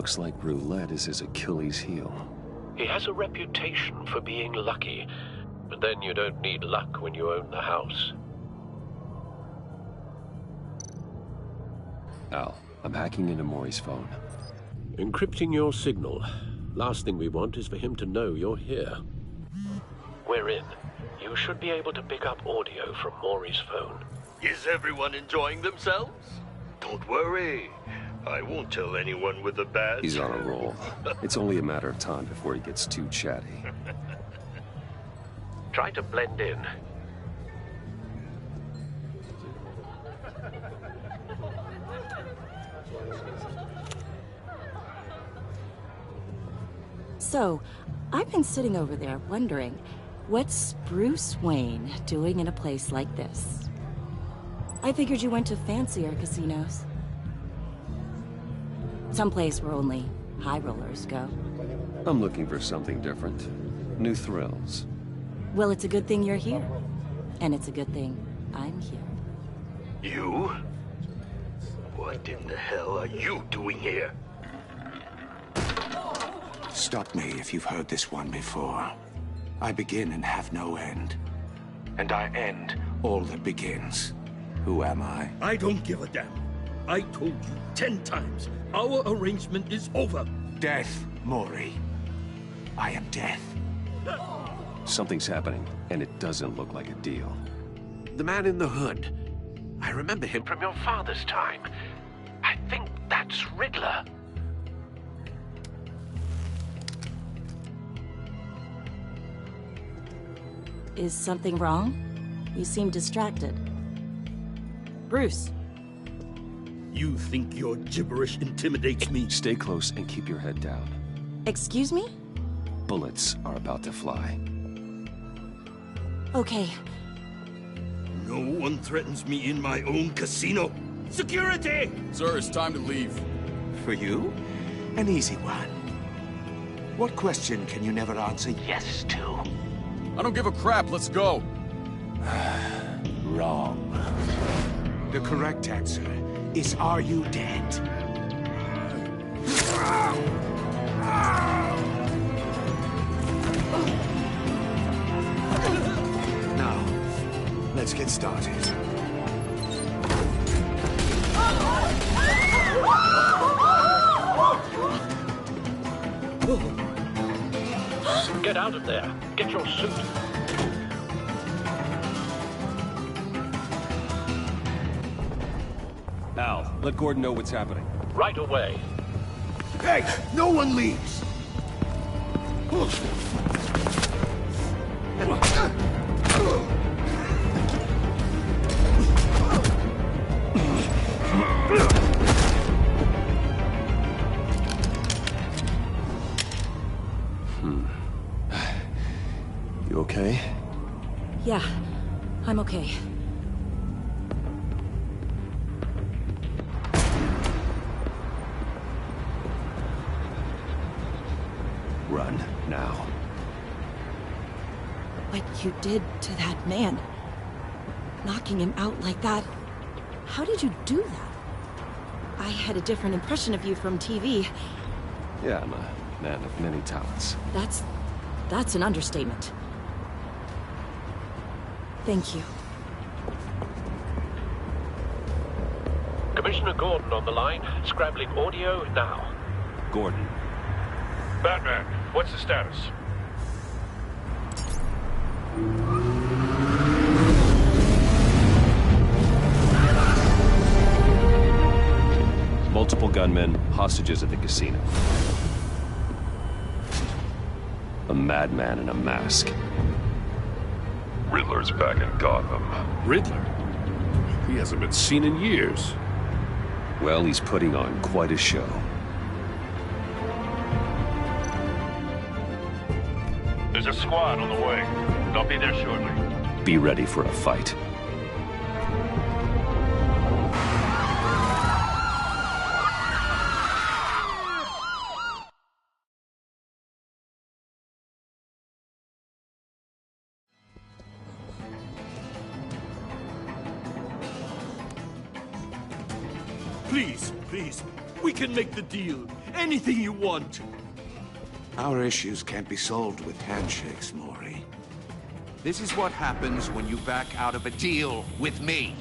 Looks like roulette is his Achilles heel. He has a reputation for being lucky, but then you don't need luck when you own the house. Al, I'm hacking into Maury's phone. Encrypting your signal. Last thing we want is for him to know you're here. We're in. You should be able to pick up audio from Maury's phone. Is everyone enjoying themselves? Don't worry. I won't tell anyone with a badge. He's on a roll. It's only a matter of time before he gets too chatty. Try to blend in. So, I've been sitting over there wondering, what's Bruce Wayne doing in a place like this? I figured you went to fancier casinos. Someplace where only high rollers go. I'm looking for something different. New thrills. Well, it's a good thing you're here. And it's a good thing I'm here. You? What in the hell are you doing here? Stop me if you've heard this one before. I begin and have no end. And I end all that begins. Who am I? I don't give a damn. I told you 10 times. Our arrangement is over. Death, Maury. I am death. Something's happening, and it doesn't look like a deal. The man in the hood. I remember him from your father's time. I think that's Riddler. Is something wrong? You seem distracted. Bruce. You think your gibberish intimidates me? Stay close and keep your head down. Excuse me? Bullets are about to fly. Okay. No one threatens me in my own casino. Security! Sir, it's time to leave. For you? An easy one. What question can you never answer yes to? I don't give a crap, let's go. Wrong. The correct answer is, are you dead? Now, let's get started. Get out of there. Get your suit. Al, let Gordon know what's happening. Right away. Hey, no one leaves! You okay? Yeah, I'm okay. Run, now. What you did to that man. Knocking him out like that. How did you do that? I had a different impression of you from TV. Yeah, I'm a man of many talents. That's an understatement. Thank you. Commissioner Gordon on the line. Scrambling audio now. Gordon. Batman, what's the status? Multiple gunmen, hostages at the casino. A madman in a mask. Riddler's back in Gotham. Riddler? He hasn't been seen in years. Well, he's putting on quite a show. There's a squad on the way. They'll be there shortly. Be ready for a fight. Please, please, We can make the deal. Anything you want. Our issues can't be solved with handshakes, Maury. This is what happens when you back out of a deal with me.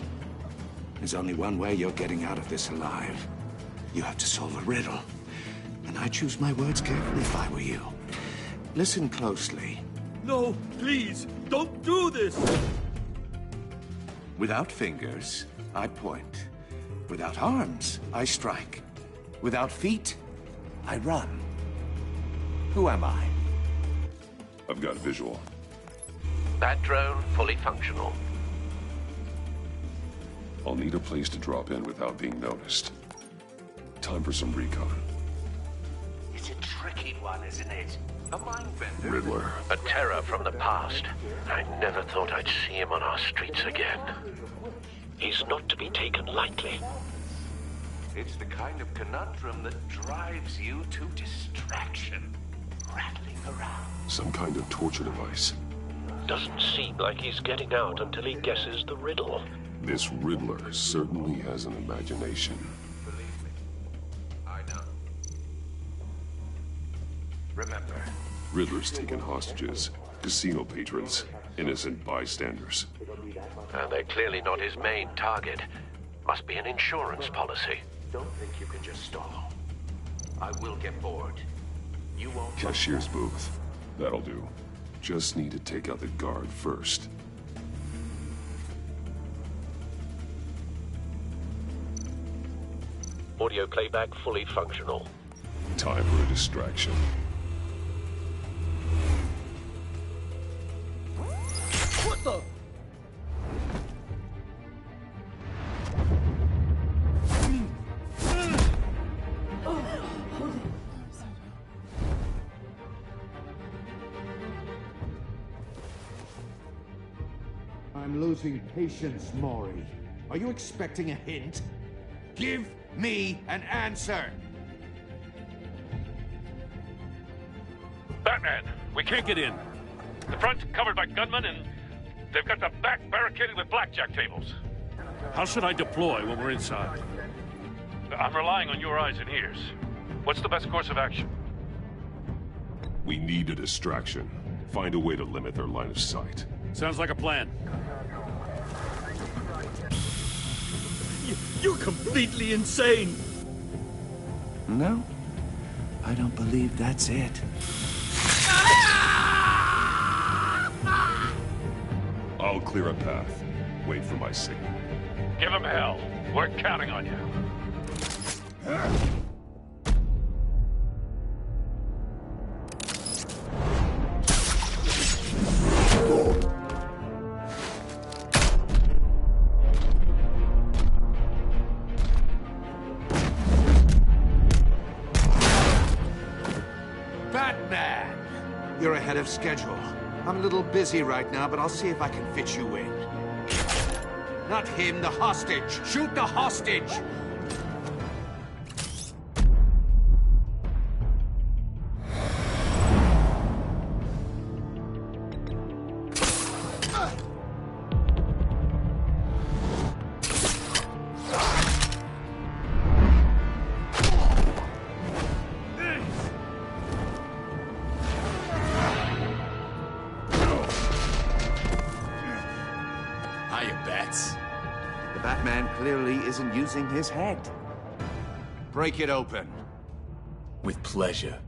There's only one way you're getting out of this alive. You have to solve a riddle. And I choose my words carefully if I were you. Listen closely. No, please, don't do this! Without fingers, I point. Without arms, I strike. Without feet, I run. Who am I? I've got visual. That drone fully functional. I'll need a place to drop in without being noticed. Time for some recon. It's a tricky one, isn't it? A mind bender. Riddler. A terror from the past. I never thought I'd see him on our streets again. He's not to be taken lightly. It's the kind of conundrum that drives you to distraction. Rattling around. Some kind of torture device. Doesn't seem like he's getting out until he guesses the riddle. This Riddler certainly has an imagination. Believe me, I know. Remember, Riddler's taken hostages, casino patrons, innocent bystanders. And they're clearly not his main target. Must be an insurance policy. don't think you can just stall. I will get bored. You won't... Cashier's booth. That'll do. Just need to take out the guard first. Audio playback fully functional. Time for a distraction. What the? I'm losing patience, Maury. Are you expecting a hint? Give me an answer! Batman, we can't get in. The front's covered by gunmen, and they've got the back barricaded with blackjack tables. How should I deploy when we're inside? I'm relying on your eyes and ears. What's the best course of action? We need a distraction. Find a way to limit their line of sight. Sounds like a plan. You're completely insane! No, I don't believe that's it. I'll clear a path. Wait for my signal. Give him hell. We're counting on you. Batman! You're ahead of schedule. I'm a little busy right now, but I'll see if I can fit you in. Not him, the hostage! Shoot the hostage! The Batman clearly isn't using his head. Break it open. With pleasure.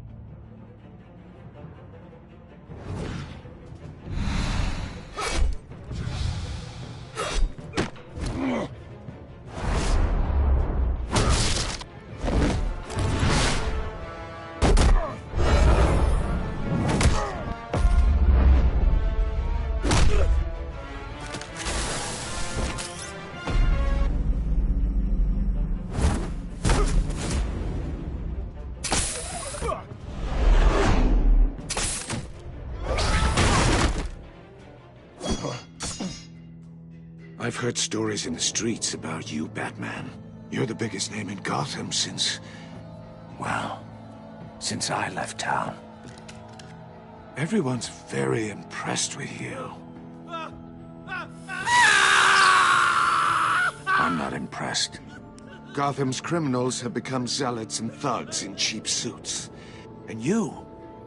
I've heard stories in the streets about you, Batman. You're the biggest name in Gotham since... well, since I left town. Everyone's very impressed with you. I'm not impressed. Gotham's criminals have become zealots and thugs in cheap suits. And you,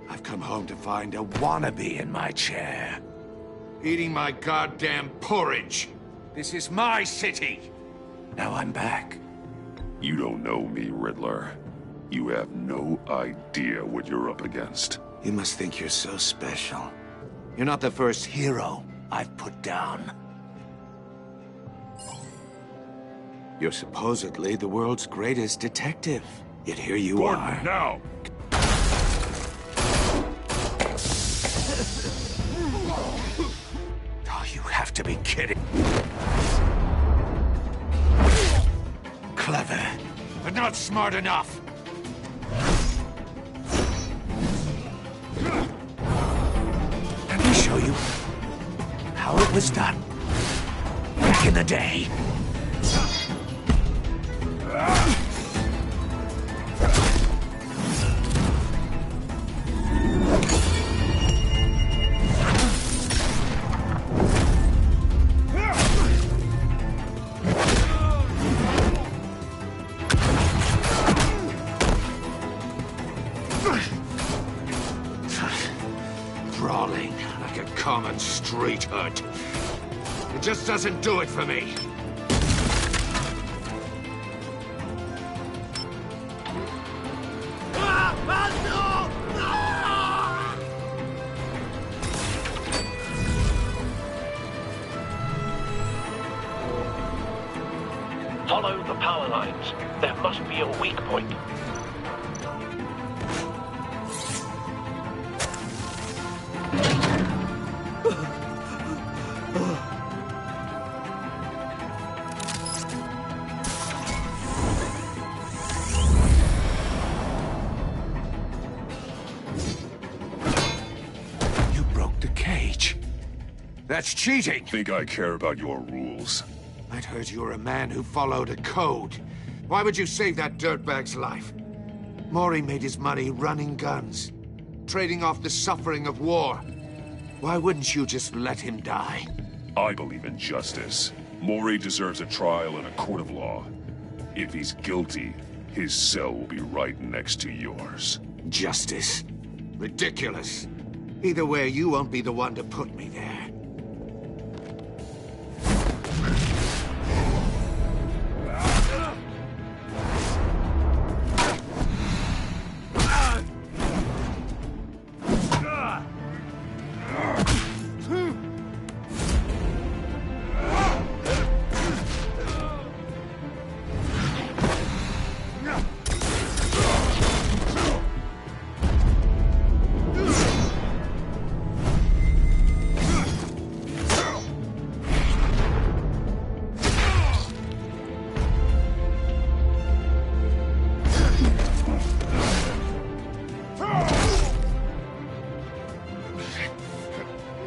I've come home to find a wannabe in my chair. Eating my goddamn porridge. This is my city. Now I'm back. You don't know me, Riddler. You have no idea what you're up against. You must think you're so special. You're not the first hero I've put down. You're supposedly the world's greatest detective. Yet here you are. Now! Oh, you have to be kidding. Clever, but not smart enough. Let me show you how it was done back in the day. Brawling like a common street hood. It just doesn't do it for me. Follow the power lines. There must be a weak point. You broke the cage. That's cheating. Think I care about your rules? I'd heard you were a man who followed a code. Why would you save that dirtbag's life? Mori made his money running guns, trading off the suffering of war. Why wouldn't you just let him die? I believe in justice. Mori deserves a trial in a court of law. If he's guilty, his cell will be right next to yours. Justice? Ridiculous. Either way, you won't be the one to put me there.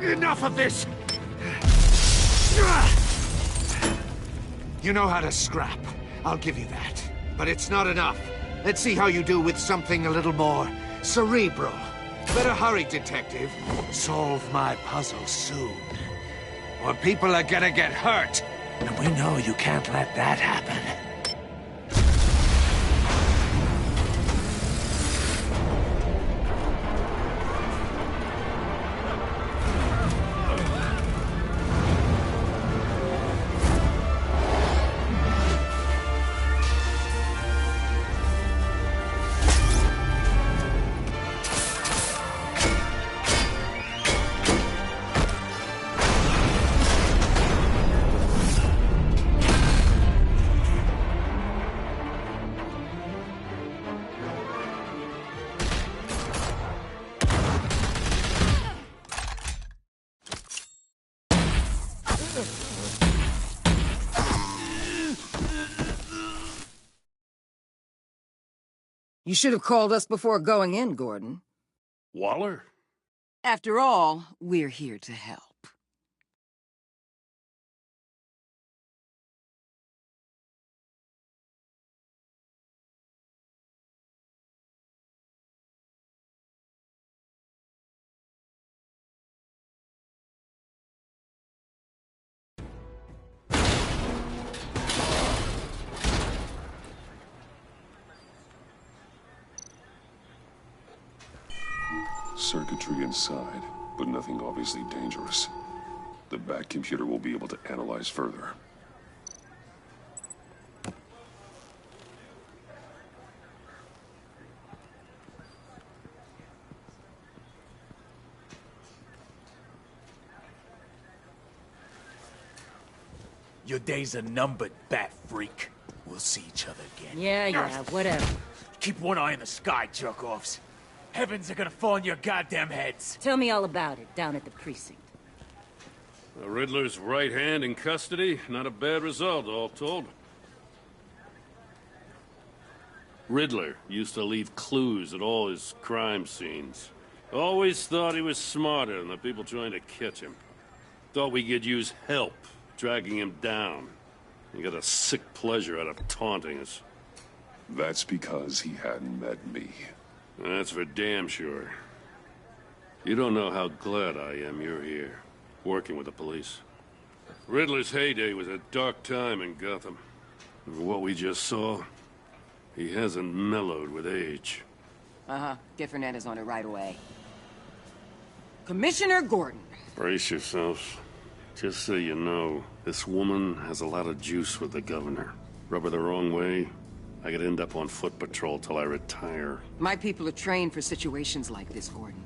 Enough of this! You know how to scrap. I'll give you that. But it's not enough. Let's see how you do with something a little more cerebral. Better hurry, detective. Solve my puzzle soon. Or people are gonna get hurt. And we know you can't let that happen. You should have called us before going in, Gordon. Waller? After all, we're here to help. circuitry inside, but nothing obviously dangerous. The back computer will be able to analyze further. Your days are numbered, bat freak. We'll see each other again. Yeah, whatever. Keep one eye in the sky, jerk-offs. Heavens are gonna fall on your goddamn heads. Tell me all about it, down at the precinct. The Riddler's right hand in custody. Not a bad result, all told. Riddler used to leave clues at all his crime scenes. Always thought he was smarter than the people trying to catch him. Thought we could use help dragging him down. He got a sick pleasure out of taunting us. That's because he hadn't met me. That's for damn sure. You don't know how glad I am you're here, working with the police. Riddler's heyday was a dark time in Gotham. For what we just saw, he hasn't mellowed with age. Get Fernandez on it right away. Commissioner Gordon. Brace yourselves. Just so you know, this woman has a lot of juice with the governor. Rub her the wrong way, I could end up on foot patrol till I retire. My people are trained for situations like this, Gordon.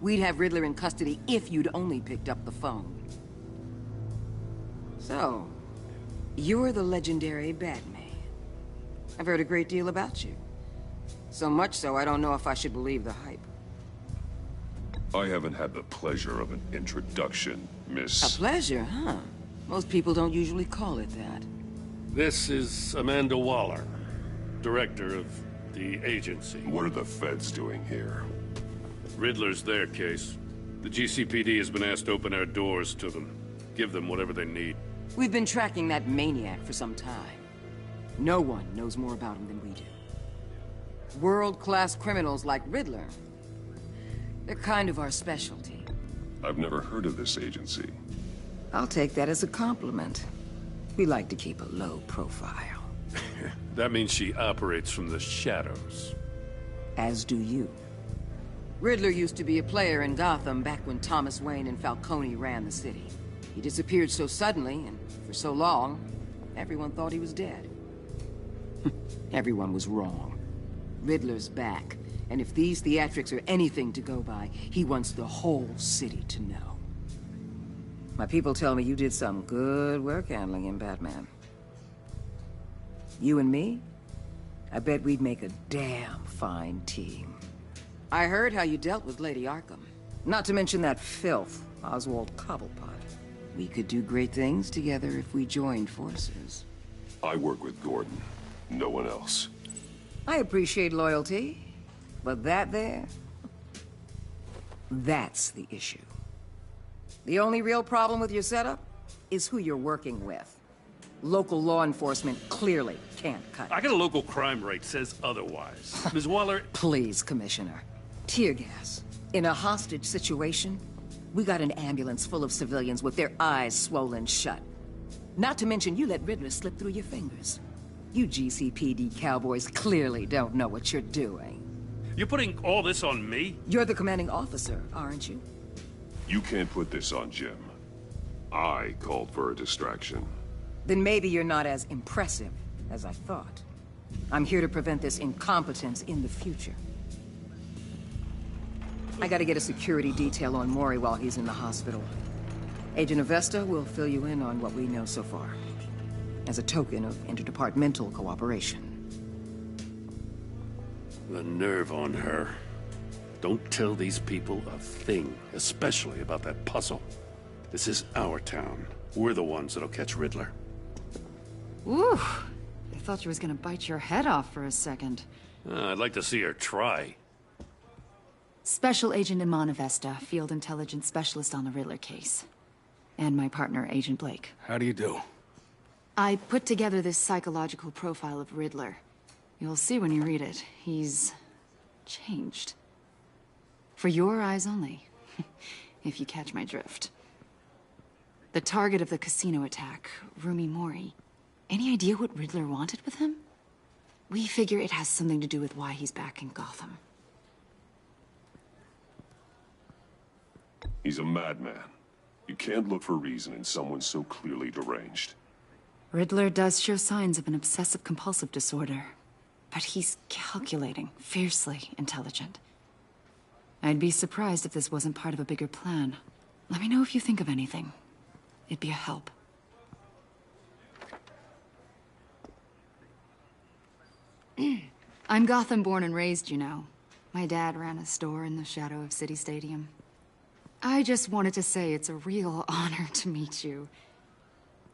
We'd have Riddler in custody if you'd only picked up the phone. So, you're the legendary Batman. I've heard a great deal about you. So much so, I don't know if I should believe the hype. I haven't had the pleasure of an introduction, Miss... A pleasure, huh? Most people don't usually call it that. This is Amanda Waller, director of the agency. What are the feds doing here? Riddler's their case. The GCPD has been asked to open our doors to them. Give them whatever they need. We've been tracking that maniac for some time. No one knows more about him than we do. World-class criminals like Riddler. They're kind of our specialty. I've never heard of this agency. I'll take that as a compliment. We like to keep a low profile. That means she operates from the shadows. As do you. Riddler used to be a player in Gotham back when Thomas Wayne and Falcone ran the city. He disappeared so suddenly and for so long, everyone thought he was dead. Everyone was wrong. Riddler's back, and if these theatrics are anything to go by, he wants the whole city to know. My people tell me you did some good work handling him, Batman. You and me? I bet we'd make a damn fine team. I heard how you dealt with Lady Arkham. Not to mention that filth, Oswald Cobblepot. We could do great things together if we joined forces. I work with Gordon. No one else. I appreciate loyalty, but that there... that's the issue. The only real problem with your setup is who you're working with. Local law enforcement clearly can't cut it. I got a local crime rate says otherwise. Ms. Waller... Please, Commissioner. Tear gas. In a hostage situation, we got an ambulance full of civilians with their eyes swollen shut. Not to mention you let Riddler slip through your fingers. You GCPD cowboys clearly don't know what you're doing. You're putting all this on me? You're the commanding officer, aren't you? You can't put this on Jim. I called for a distraction. Then maybe you're not as impressive as I thought. I'm here to prevent this incompetence in the future. I gotta get a security detail on Mori while he's in the hospital. Agent Avesta will fill you in on what we know so far, as a token of interdepartmental cooperation. The nerve on her. Don't tell these people a thing, especially about that puzzle. This is our town. We're the ones that'll catch Riddler. Ooh, I thought she was gonna bite your head off for a second. I'd like to see her try. Special Agent Iman Avesta, Field Intelligence Specialist on the Riddler case. And my partner, Agent Blake. How do you do? I put together this psychological profile of Riddler. You'll see when you read it. He's... changed. For your eyes only, if you catch my drift. The target of the casino attack, Rumi Mori. Any idea what Riddler wanted with him? We figure it has something to do with why he's back in Gotham. He's a madman. You can't look for reason in someone so clearly deranged. Riddler does show signs of an obsessive-compulsive disorder, but he's calculating, fiercely intelligent. I'd be surprised if this wasn't part of a bigger plan. Let me know if you think of anything. It'd be a help. I'm Gotham born and raised, you know. My dad ran a store in the shadow of City Stadium. I just wanted to say it's a real honor to meet you.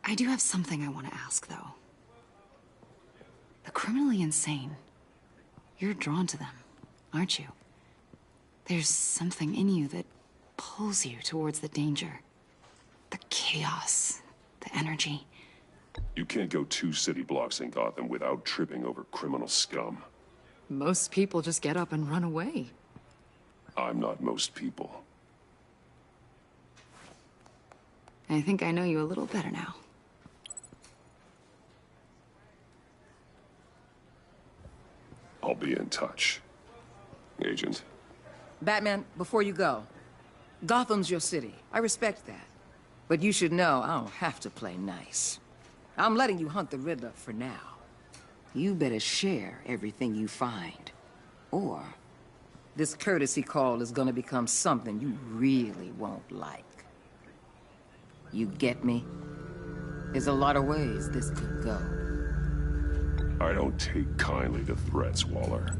I do have something I want to ask, though. The criminally insane. You're drawn to them, aren't you? There's something in you that pulls you towards the danger. The chaos, the energy. You can't go 2 city blocks in Gotham without tripping over criminal scum. Most people just get up and run away. I'm not most people. I think I know you a little better now. I'll be in touch, Agent. Batman, before you go, Gotham's your city. I respect that. But you should know I don't have to play nice. I'm letting you hunt the Riddler for now. You better share everything you find. Or this courtesy call is gonna become something you really won't like. You get me? There's a lot of ways this could go. I don't take kindly to threats, Waller.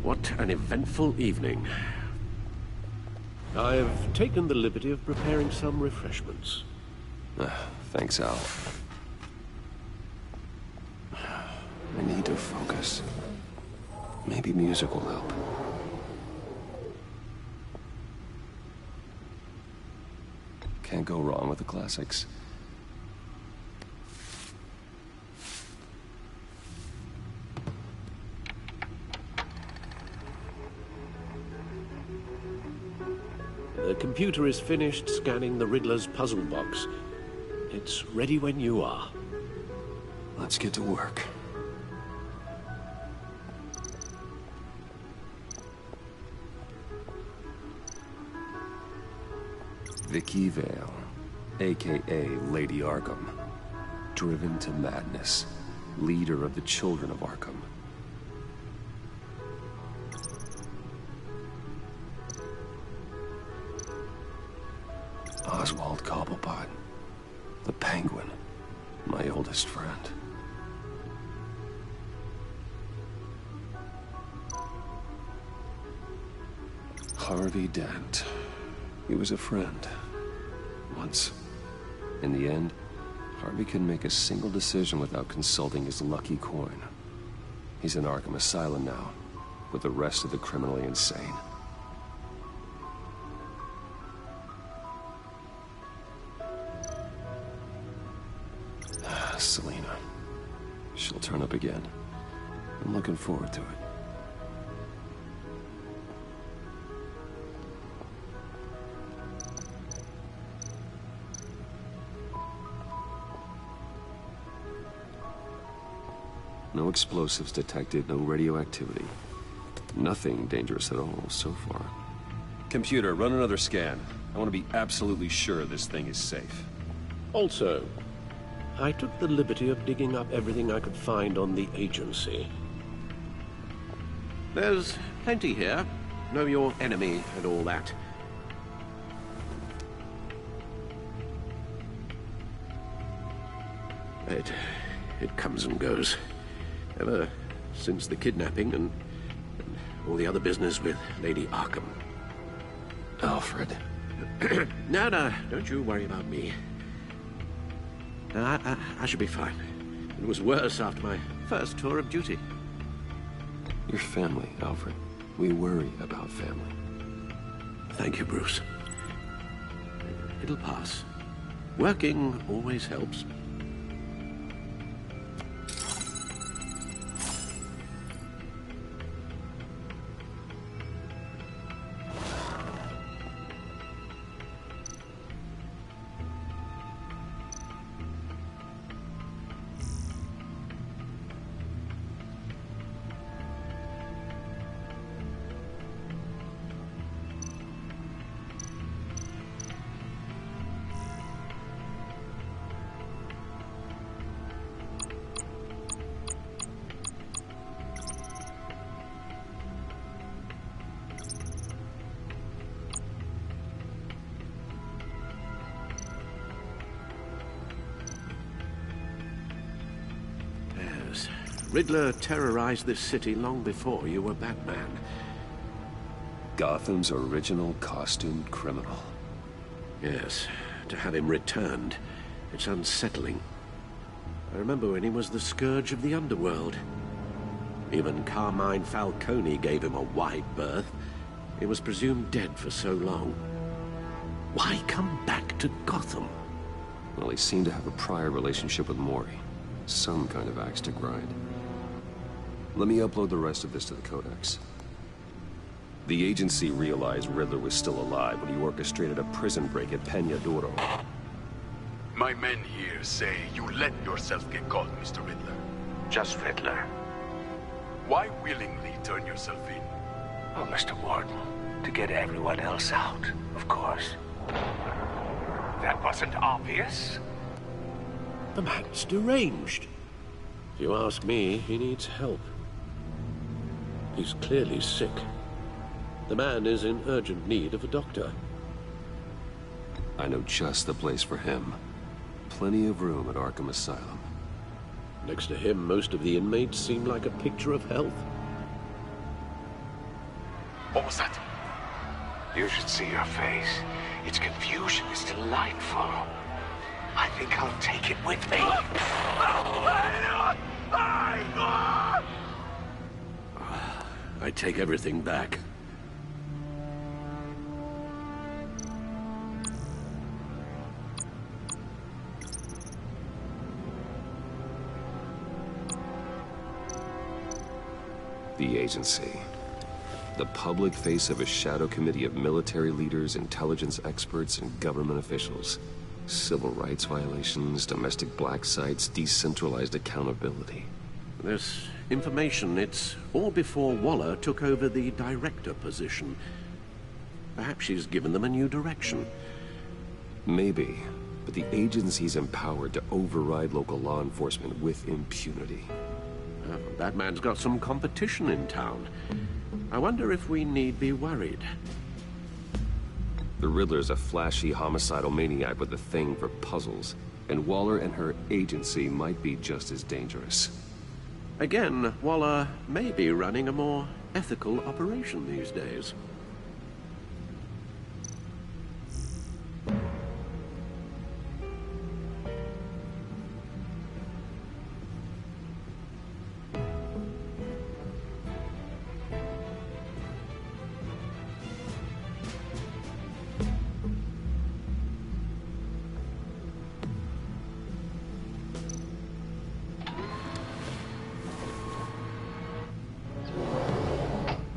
What an eventful evening. I've taken the liberty of preparing some refreshments. Thanks, Al. I need to focus. Maybe music will help. Can't go wrong with the classics. The computer is finished scanning the Riddler's puzzle box. It's ready when you are. Let's get to work. Vicky Vale, a.k.a. Lady Arkham. Driven to madness. Leader of the Children of Arkham. Oswald Cobblepot. The Penguin. My oldest friend. Harvey Dent. He was a friend. Once. In the end, Harvey couldn't make a single decision without consulting his lucky coin. He's in Arkham Asylum now, with the rest of the criminally insane. Selina. She'll turn up again. I'm looking forward to it. No explosives detected, no radioactivity. Nothing dangerous at all so far. Computer, run another scan. I want to be absolutely sure this thing is safe. Also, I took the liberty of digging up everything I could find on the agency. There's plenty here. Know your enemy and all that. It comes and goes. Ever since the kidnapping and all the other business with Lady Arkham. Alfred. No, don't you worry about me. I should be fine. It was worse after my first tour of duty. Your family, Alfred. We worry about family. Thank you, Bruce. It'll pass. Working always helps. Riddler terrorized this city long before you were Batman. Gotham's original costumed criminal. Yes, to have him returned, it's unsettling. I remember when he was the scourge of the underworld. Even Carmine Falcone gave him a wide berth. He was presumed dead for so long. Why come back to Gotham? Well, he seemed to have a prior relationship with Mori. Some kind of axe to grind. Let me upload the rest of this to the Codex. The agency realized Riddler was still alive when he orchestrated a prison break at Peña Duro. My men here say you let yourself get caught, Mr. Riddler. Just Riddler. Why willingly turn yourself in? Oh, Mr. Warden, to get everyone else out, of course. That wasn't obvious. The man's deranged. If you ask me, he needs help. He's clearly sick. The man is in urgent need of a doctor. I know just the place for him. Plenty of room at Arkham Asylum. Next to him, most of the inmates seem like a picture of health. What was that? You should see your face. Its confusion is delightful. I think I'll take it with me. I take everything back. The agency. The public face of a shadow committee of military leaders, intelligence experts, and government officials. Civil rights violations, domestic black sites, decentralized accountability. This information, it's all before Waller took over the director position. Perhaps she's given them a new direction. Maybe, but the agency's empowered to override local law enforcement with impunity. Batman's got some competition in town. I wonder if we need be worried. The Riddler's a flashy, homicidal maniac with a thing for puzzles, and Waller and her agency might be just as dangerous. Again, Waller may be running a more ethical operation these days.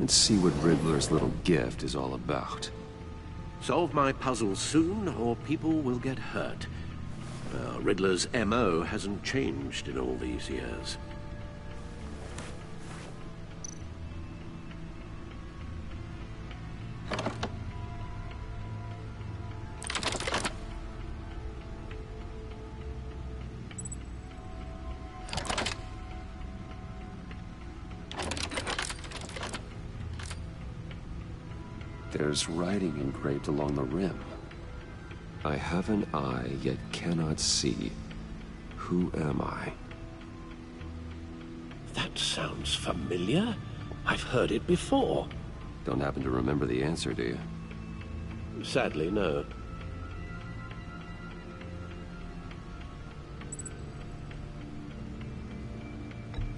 Let's see what Riddler's little gift is all about. Solve my puzzle soon, or people will get hurt. Riddler's M.O. hasn't changed in all these years. There's writing engraved along the rim. I have an eye, yet cannot see. Who am I? That sounds familiar. I've heard it before. Don't happen to remember the answer, do you? Sadly, no.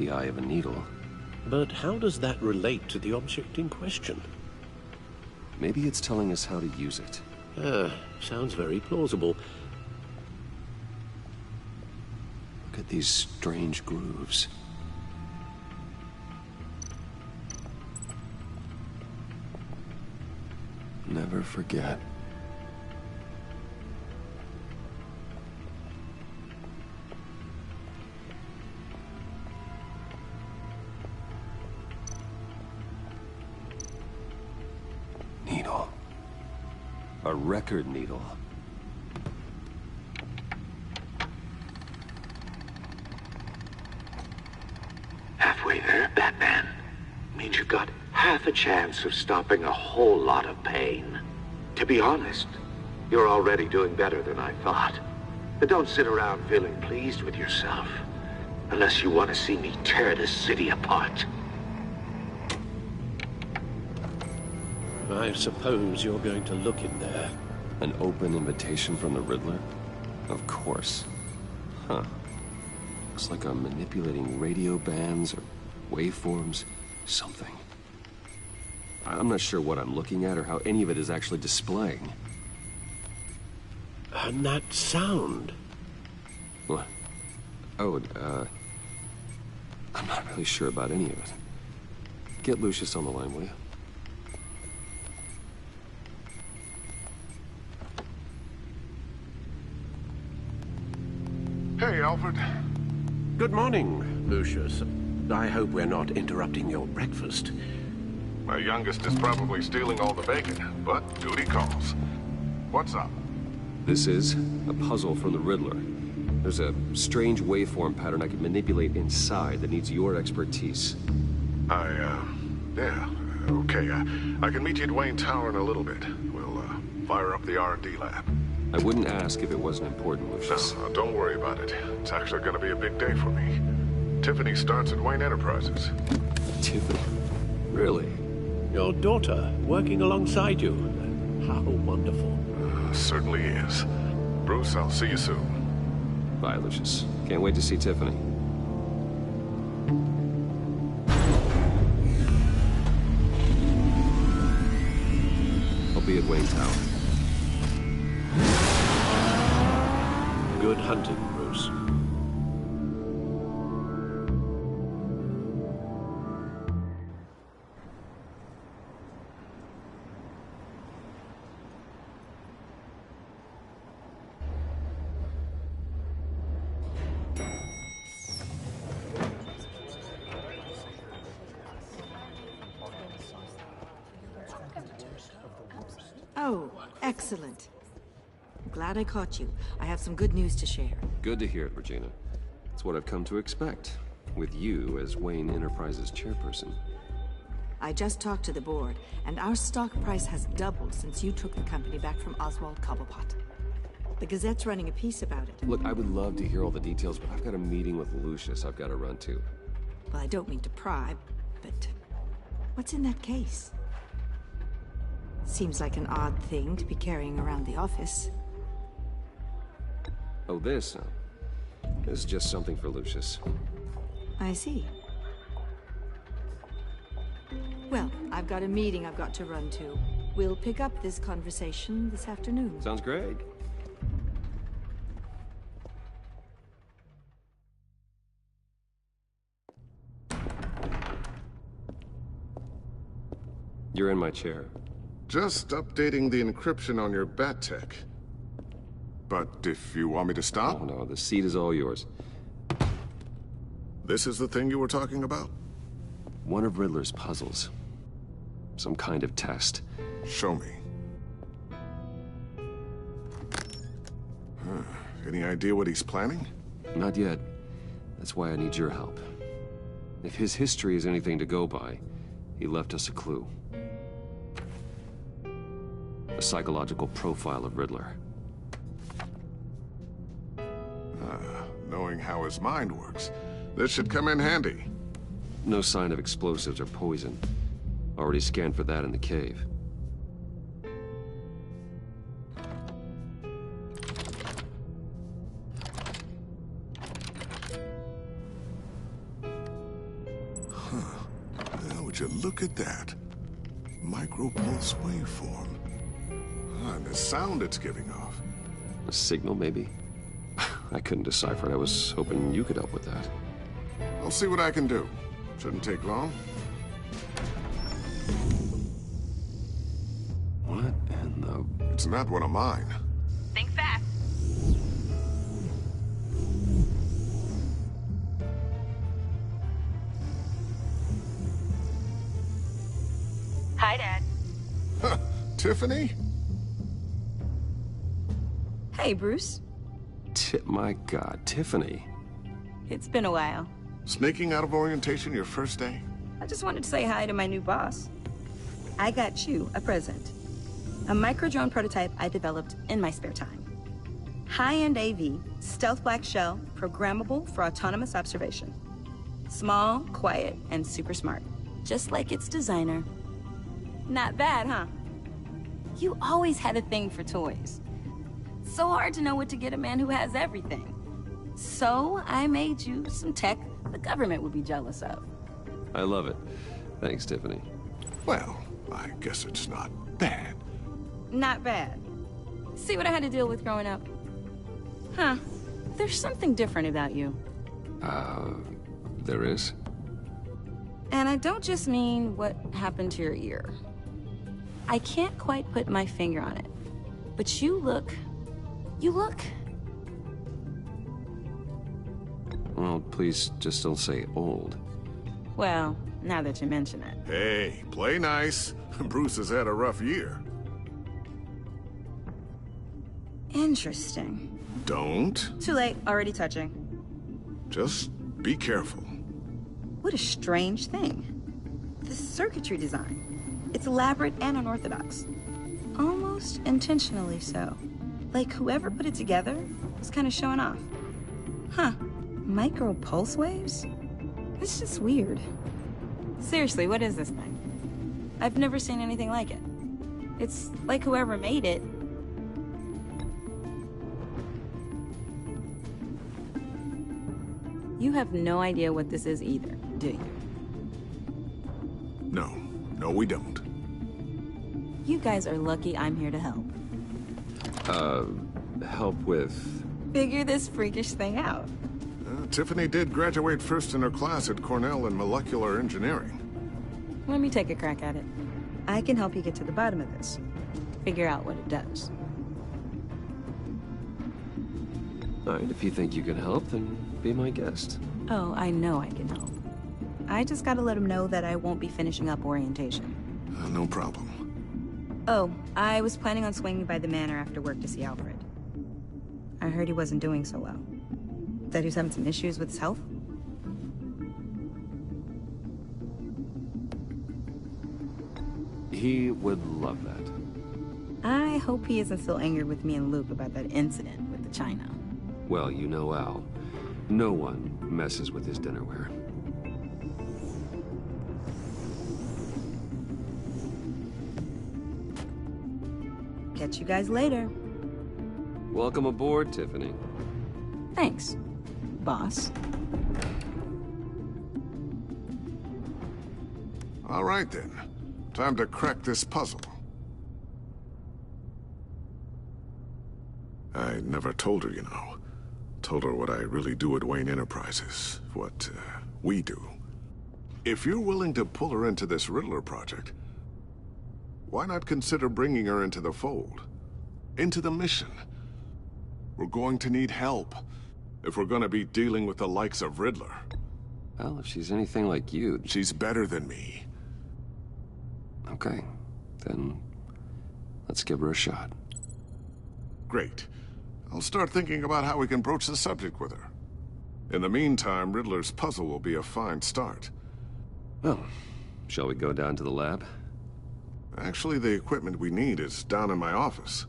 the eye of a needle. But how does that relate to the object in question? Maybe it's telling us how to use it. Sounds very plausible. Look at these strange grooves. Never forget. Needle. A record needle. Halfway there, Batman. Means you've got half a chance of stopping a whole lot of pain. To be honest, you're already doing better than I thought. But don't sit around feeling pleased with yourself. Unless you want to see me tear this city apart. I suppose you're going to look in there. An open invitation from the Riddler? Of course. Huh. Looks like I'm manipulating radio bands or waveforms. Something. I'm not sure what I'm looking at or how any of it is actually displaying. And that sound? What? Oh, I'm not really sure about any of it. Get Lucius on the line, will you? Hey, Alfred. Good morning, Lucius. I hope we're not interrupting your breakfast. My youngest is probably stealing all the bacon, but duty calls. What's up? This is a puzzle from the Riddler. There's a strange waveform pattern I can manipulate inside that needs your expertise. Yeah, okay. I can meet you at Wayne Tower in a little bit. We'll, fire up the R&D lab. I wouldn't ask if it wasn't important, Lucius. No, don't worry about it. It's actually gonna be a big day for me. Tiffany starts at Wayne Enterprises. Tiffany? Really? Your daughter, working alongside you. How wonderful. Certainly is. Bruce, I'll see you soon. Bye, Lucius. Can't wait to see Tiffany. I'll be at Wayne Tower. Good hunting, Bruce. Oh, excellent. I'm glad I caught you. I have some good news to share. Good to hear it, Regina. It's what I've come to expect, with you as Wayne Enterprises chairperson. I just talked to the board, and our stock price has doubled since you took the company back from Oswald Cobblepot. The Gazette's running a piece about it. Look, I would love to hear all the details, but I've got a meeting with Lucius I've got to run to. Well, I don't mean to pry, but what's in that case? Seems like an odd thing to be carrying around the office. Oh, this is just something for Lucius. I see. Well, I've got a meeting I've got to run to. We'll pick up this conversation this afternoon. Sounds great. You're in my chair. Just updating the encryption on your bat tech. But if you want me to stop? Oh, no, the seat is all yours. This is the thing you were talking about? One of Riddler's puzzles. Some kind of test. Show me. Any idea what he's planning? Not yet. That's why I need your help. If his history is anything to go by, he left us a clue. A psychological profile of Riddler. Knowing how his mind works, this should come in handy. No sign of explosives or poison. Already scanned for that in the cave. you look at that? Micropulse waveform. And the sound it's giving off. A signal, maybe? I couldn't decipher it. I was hoping you could help with that. I'll see what I can do. Shouldn't take long. What in the... It's not one of mine. Think fast. Hi, Dad. Huh, Tiffany? Hey, Bruce. My God, Tiffany. It's been a while. Sneaking out of orientation your first day? I just wanted to say hi to my new boss. I got you a present. A micro-drone prototype I developed in my spare time. High-end AV, stealth black shell, programmable for autonomous observation. Small, quiet, and super smart. Just like its designer. Not bad, huh? You always had a thing for toys. So hard to know what to get a man who has everything. So I made you some tech the government would be jealous of. I love it. Thanks, Tiffany. Well, I guess it's not bad. Not bad. See what I had to deal with growing up? Huh. There's something different about you. There is? And I don't just mean what happened to your ear. I can't quite put my finger on it. But you look... Well, please just don't say old. Well, now that you mention it. Hey, play nice. Bruce has had a rough year. Interesting. Don't. Too late, already touching. Just be careful. What a strange thing. The circuitry design. It's elaborate and unorthodox. Almost intentionally so. Like whoever put it together was kind of showing off. Huh. Micro pulse waves? It's just weird. Seriously, what is this thing? I've never seen anything like it. It's like whoever made it... You have no idea what this is either, do you? No, we don't. You guys are lucky I'm here to help. Help with... Figure this freakish thing out. Tiffany did graduate first in her class at Cornell in molecular engineering. Let me take a crack at it. I can help you get to the bottom of this. Figure out what it does. All right, if you think you can help, then be my guest. Oh, I know I can help. I just gotta let him know that I won't be finishing up orientation. No problem. Oh, I was planning on swinging by the manor after work to see Alfred. I heard he wasn't doing so well. That he was having some issues with his health? He would love that. I hope he isn't still angered with me and Luke about that incident with the china. Well, you know Al. No one messes with his dinnerware. Catch you guys later. Welcome aboard, Tiffany. Thanks, boss. All right, then. Time to crack this puzzle. I never told her, you know. Told her what I really do at Wayne Enterprises. What, we do. If you're willing to pull her into this Riddler project, why not consider bringing her into the fold? Into the mission? We're going to need help if we're going to be dealing with the likes of Riddler. Well, if she's anything like you... She's better than me. Okay, then let's give her a shot. Great. I'll start thinking about how we can broach the subject with her. In the meantime, Riddler's puzzle will be a fine start. Well, shall we go down to the lab? Actually, the equipment we need is down in my office.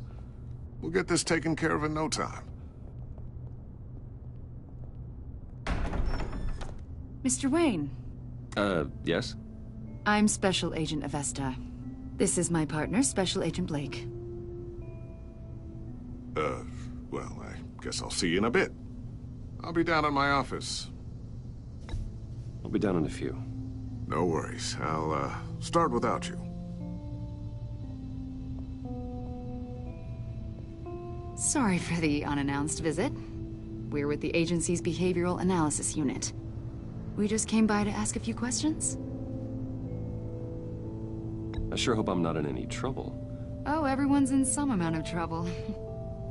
We'll get this taken care of in no time. Mr. Wayne. Yes? I'm Special Agent Avesta. This is my partner, Special Agent Blake. Well, I guess I'll see you in a bit. I'll be down in my office. I'll be down in a few. No worries. I'll, start without you. Sorry for the unannounced visit. We're with the agency's behavioral analysis unit. We just came by to ask a few questions. I sure hope I'm not in any trouble. Oh, everyone's in some amount of trouble.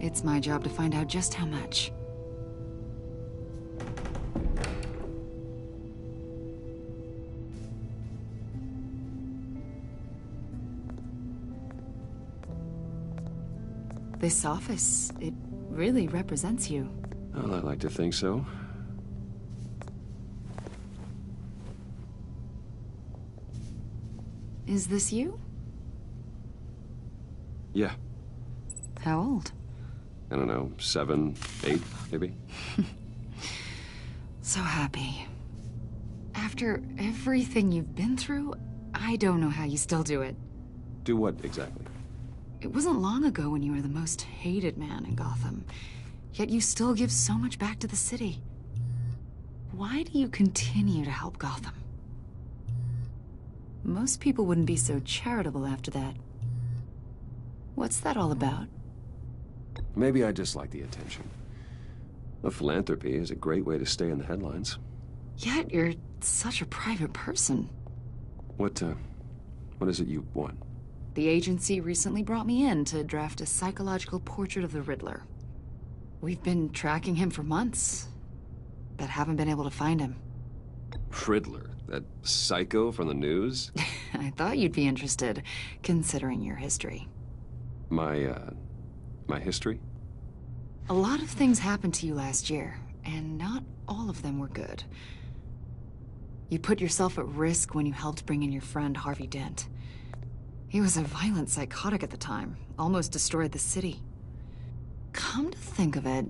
It's my job to find out just how much. This office, it really represents you. Well, I'd like to think so. Is this you? Yeah. How old? I don't know, 7, 8, maybe? So happy. After everything you've been through, I don't know how you still do it. Do what, exactly? It wasn't long ago when you were the most hated man in Gotham. Yet you still give so much back to the city. Why do you continue to help Gotham? Most people wouldn't be so charitable after that. What's that all about? Maybe I just like the attention. The philanthropy is a great way to stay in the headlines. Yet you're such a private person. What is it you want? The agency recently brought me in to draft a psychological portrait of the Riddler. We've been tracking him for months, but haven't been able to find him. Riddler? That psycho from the news? I thought you'd be interested, considering your history. My history? A lot of things happened to you last year, and not all of them were good. You put yourself at risk when you helped bring in your friend Harvey Dent. He was a violent psychotic at the time, almost destroyed the city. Come to think of it,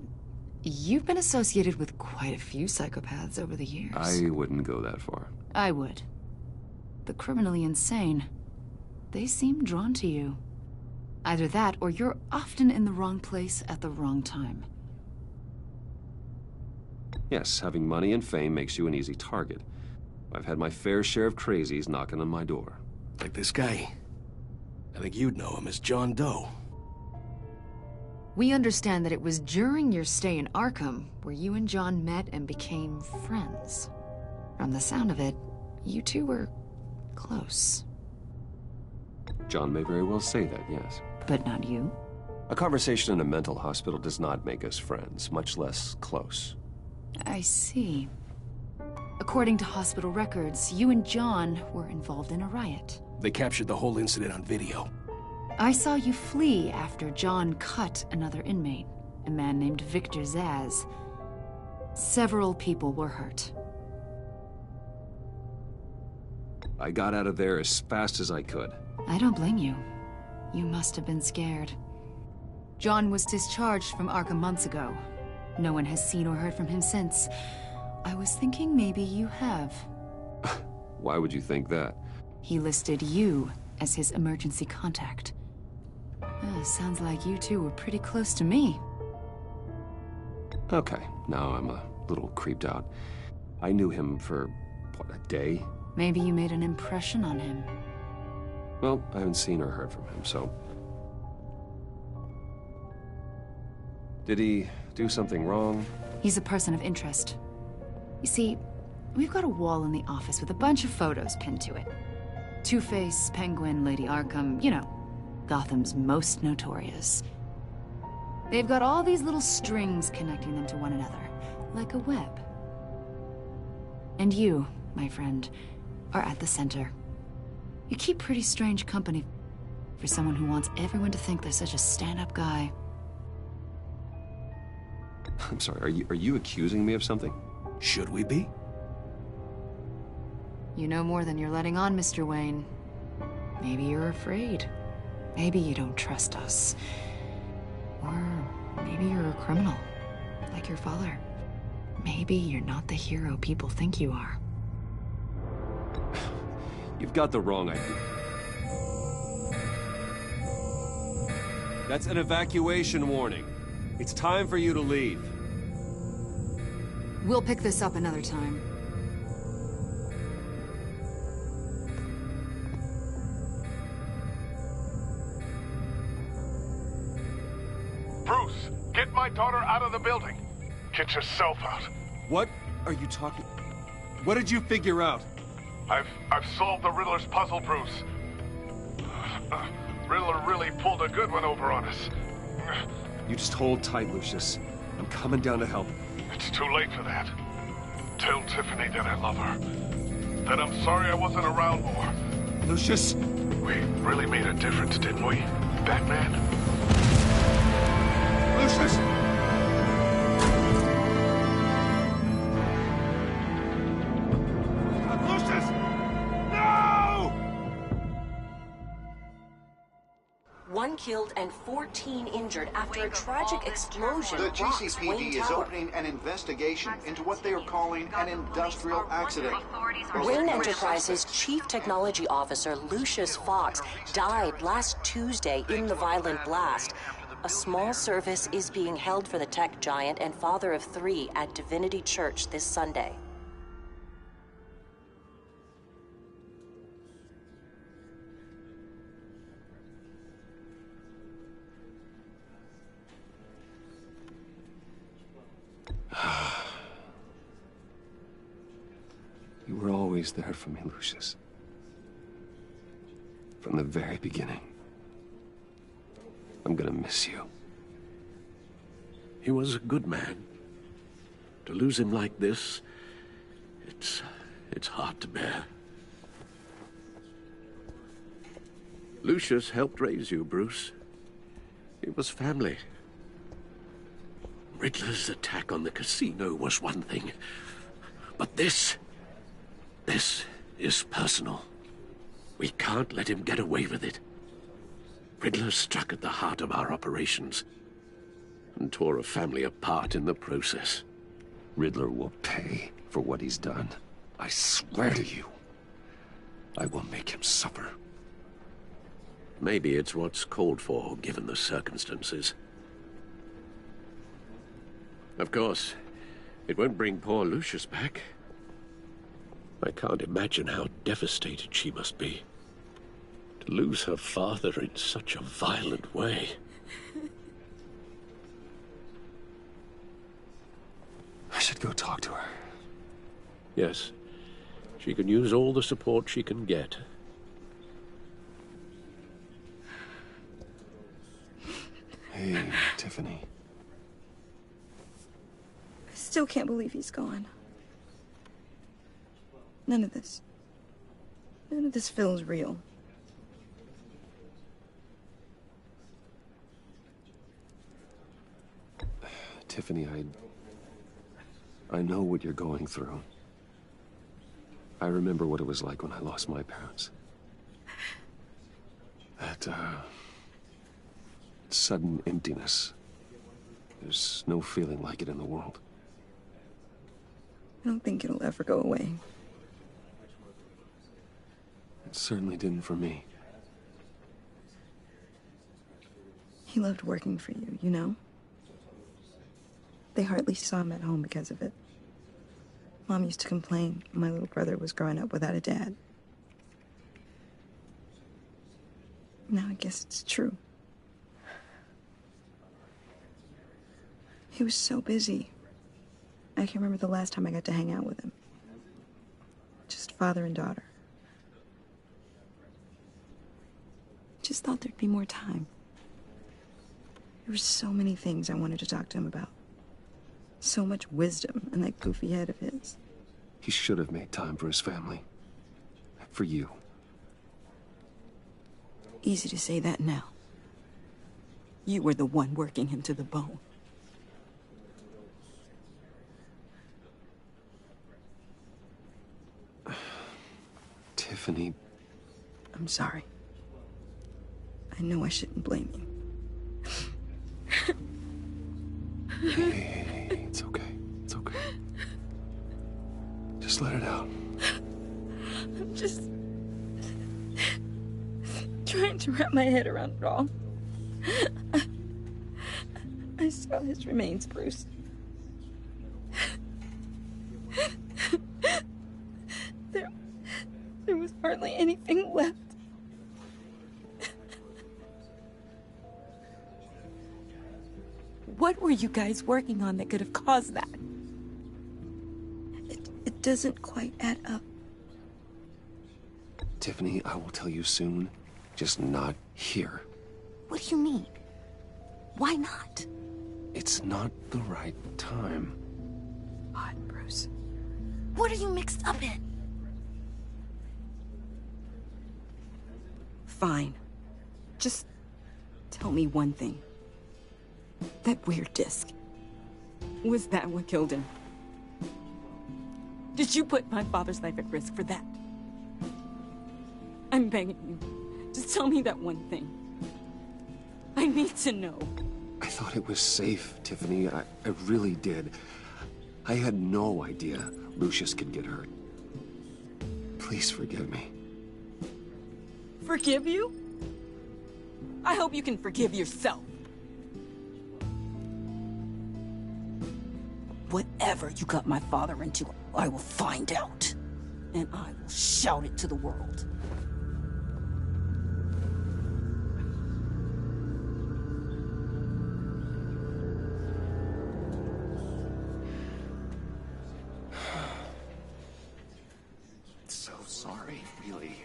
you've been associated with quite a few psychopaths over the years. I wouldn't go that far. I would. The criminally insane, they seem drawn to you. Either that, or you're often in the wrong place at the wrong time. Yes, having money and fame makes you an easy target. I've had my fair share of crazies knocking on my door. Like this guy. I think you'd know him as John Doe. We understand that it was during your stay in Arkham where you and John met and became friends. From the sound of it, you two were close. John may very well say that, yes. But not you? A conversation in a mental hospital does not make us friends, much less close. I see. According to hospital records, you and John were involved in a riot. They captured the whole incident on video. I saw you flee after John cut another inmate, a man named Victor Zsasz. Several people were hurt. I got out of there as fast as I could. I don't blame you. You must have been scared. John was discharged from Arkham months ago. No one has seen or heard from him since. I was thinking maybe you have. Why would you think that? He listed you as his emergency contact. Sounds like you two were pretty close to me. Okay, now I'm a little creeped out. I knew him for, what, a day? Maybe you made an impression on him. Well, I haven't seen or heard from him, so... Did he do something wrong? He's a person of interest. You see, we've got a wall in the office with a bunch of photos pinned to it. Two-Face, Penguin, Lady Arkham, you know, Gotham's most notorious. They've got all these little strings connecting them to one another, like a web. And you, my friend, are at the center. You keep pretty strange company for someone who wants everyone to think they're such a stand-up guy. I'm sorry, are you accusing me of something? Should we be? You know more than you're letting on, Mr. Wayne. Maybe you're afraid. Maybe you don't trust us. Or maybe you're a criminal, like your father. Maybe you're not the hero people think you are. You've got the wrong idea. That's an evacuation warning. It's time for you to leave. We'll pick this up another time. daughter out of the building. Get yourself out. What are you talking? What did you figure out? I've solved the Riddler's puzzle, Bruce. Riddler really pulled a good one over on us. You just hold tight, Lucius. I'm coming down to help. It's too late for that. Tell Tiffany that I love her. That I'm sorry I wasn't around more. Lucius? We really made a difference, didn't we, Batman? Lucius! Lucius! No! 1 killed and 14 injured after a tragic explosion The rocks Wayne GCPD is Tower. opening an investigation into what they are calling an industrial accident. Wayne Enterprises' chief technology officer, Lucius Fox, died last Tuesday in the violent blast. A small service is being held for the tech giant and father of 3 at Divinity Church this Sunday. You were always there for me, Lucius. From the very beginning. I'm gonna miss you. He was a good man. To lose him like this, it's hard to bear. Lucius helped raise you, Bruce. It was family. Riddler's attack on the casino was one thing, but this is personal. We can't let him get away with it. Riddler struck at the heart of our operations and tore a family apart in the process. Riddler will pay for what he's done. I swear to you, I will make him suffer. Maybe it's what's called for, given the circumstances. Of course, it won't bring poor Lucius back. I can't imagine how devastated she must be. To lose her father in such a violent way. I should go talk to her. Yes, she can use all the support she can get. Hey, Tiffany. I still can't believe he's gone. None of this feels real. Tiffany, I know what you're going through. I remember what it was like when I lost my parents. That, sudden emptiness. There's no feeling like it in the world. I don't think it'll ever go away. It certainly didn't for me. He loved working for you, you know? They hardly saw him at home because of it. Mom used to complain my little brother was growing up without a dad. Now I guess it's true. He was so busy. I can't remember the last time I got to hang out with him. Just father and daughter. Just thought there'd be more time. There were so many things I wanted to talk to him about. So much wisdom in that goofy head of his. He should have made time for his family. For you. Easy to say that now. You were the one working him to the bone. Tiffany. I'm sorry. I know I shouldn't blame you. Hey, it's okay. It's okay. Just let it out. I'm just trying to wrap my head around it all. I saw his remains, Bruce. There was hardly anything left. What were were you guys working on that could have caused that? It doesn't quite add up. Tiffany, I will tell you soon, just not here. What do you mean? Why not? It's not the right time. God, Bruce. What are you mixed up in? Fine. Just tell me one thing. That weird disc. Was that what killed him? Did you put my father's life at risk for that? I'm begging you. Just tell me that one thing. I need to know. I thought it was safe, Tiffany. I really did. I had no idea Lucius could get hurt. Please forgive me. Forgive you? I hope you can forgive yourself. Whatever you got my father into, I will find out. And I will shout it to the world. So sorry, really.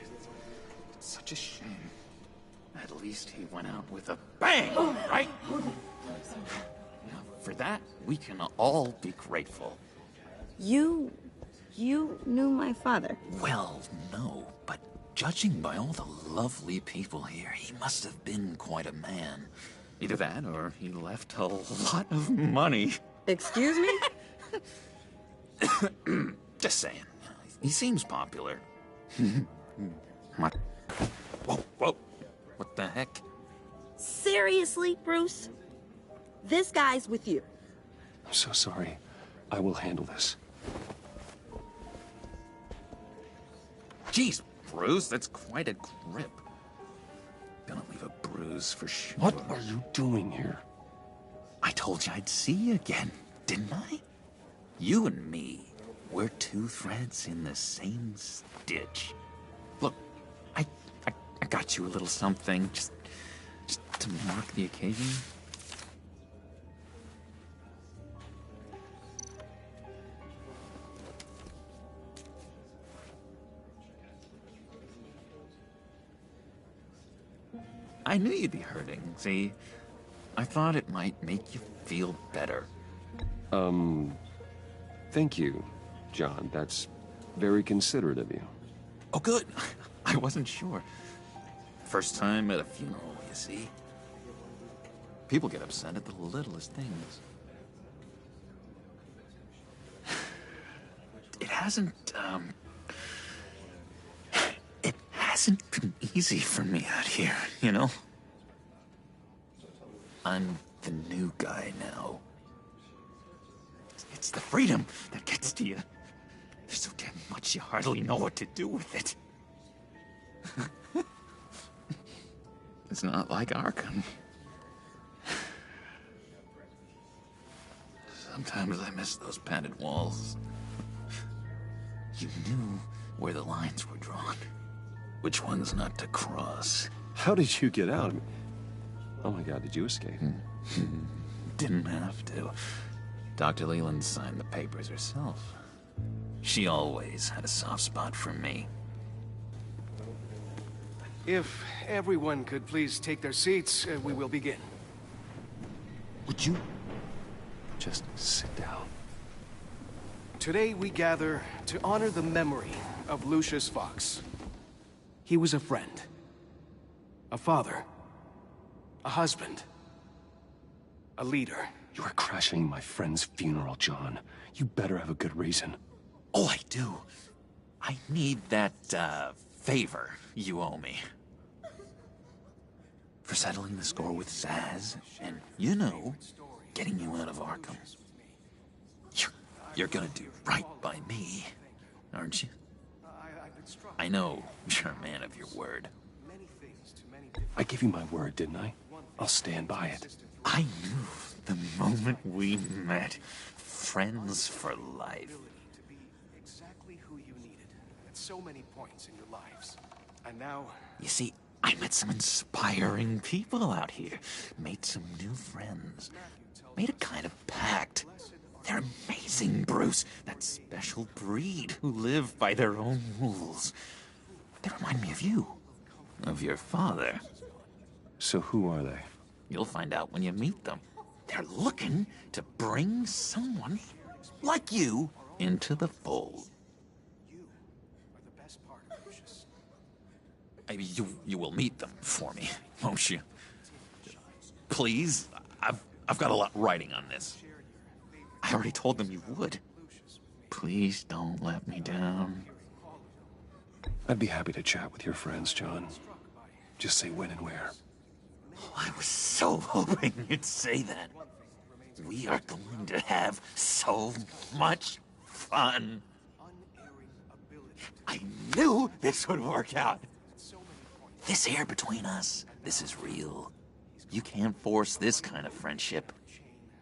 It's such a shame. At least he went out with a bang, right? Now, for that, we can all be grateful. You knew my father? Well, no, but judging by all the lovely people here, he must have been quite a man. Either that, or he left a lot of money. Excuse me? Just saying. He seems popular. What? Whoa, whoa. What the heck? Seriously, Bruce? This guy's with you. I'm so sorry. I will handle this. Jeez, Bruce, that's quite a grip. Gonna leave a bruise for sure. What are you doing here? I told you I'd see you again, didn't I? You and me, we're two threads in the same stitch. Look, I got you a little something, just to mark the occasion. I knew you'd be hurting, see? I thought it might make you feel better. Thank you, John. That's very considerate of you. Oh, good. I wasn't sure. First time at a funeral, you see? People get upset at the littlest things. It hasn't been easy for me out here, you know? I'm the new guy now. It's the freedom that gets to you. There's so damn much you hardly know what to do with it. It's not like Arkham. Sometimes I miss those padded walls. You knew where the lines were drawn. Which ones not to cross. How did you get out? Oh my God, did you escape? Didn't have to. Dr. Leland signed the papers herself. She always had a soft spot for me. If everyone could please take their seats, we will begin. Would you just sit down? Today we gather to honor the memory of Lucius Fox. He was a friend, a father, a husband, a leader. You are crashing my friend's funeral, John. You better have a good reason. Oh, I do. I need that, favor you owe me. For settling the score with Zaz, and, you know, getting you out of Arkham. You're gonna do right by me, aren't you? I know you're a man of your word. I gave you my word, didn't I? I'll stand by it. I knew the moment we met. Friends for life. To be exactly who you needed at so many points in your lives. And now... You see, I met some inspiring people out here. Made some new friends. Made a kind of pact. They're amazing, Bruce. That special breed who live by their own rules. They remind me of you. Of your father. So who are they? You'll find out when you meet them. They're looking to bring someone like you into the fold. You will meet them for me, won't you? Please, I've got a lot riding on this. I already told them you would. Please don't let me down. I'd be happy to chat with your friends, John. Just say when and where. Oh, I was so hoping you'd say that. We are going to have so much fun. I knew this would work out. This air between us, this is real. You can't force this kind of friendship.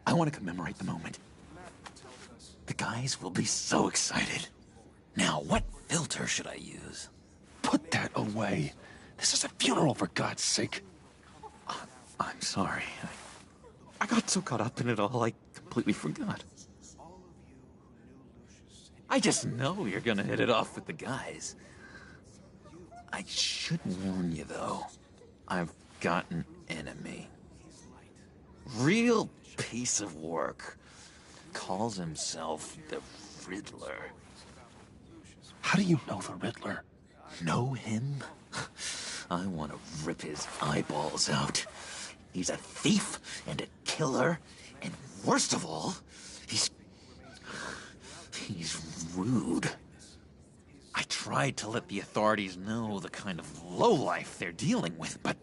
I want to commemorate the moment. The guys will be so excited. Now, what filter should I use? Put that away. This is a funeral, for God's sake. I'm sorry. I got so caught up in it all, I completely forgot. I just know you're gonna hit it off with the guys. I should warn you, though. I've got an enemy. Real piece of work. Calls himself the Riddler. How do you know the Riddler? Know him? I want to rip his eyeballs out. He's a thief and a killer, and worst of all, he's rude. I tried to let the authorities know the kind of lowlife they're dealing with, but...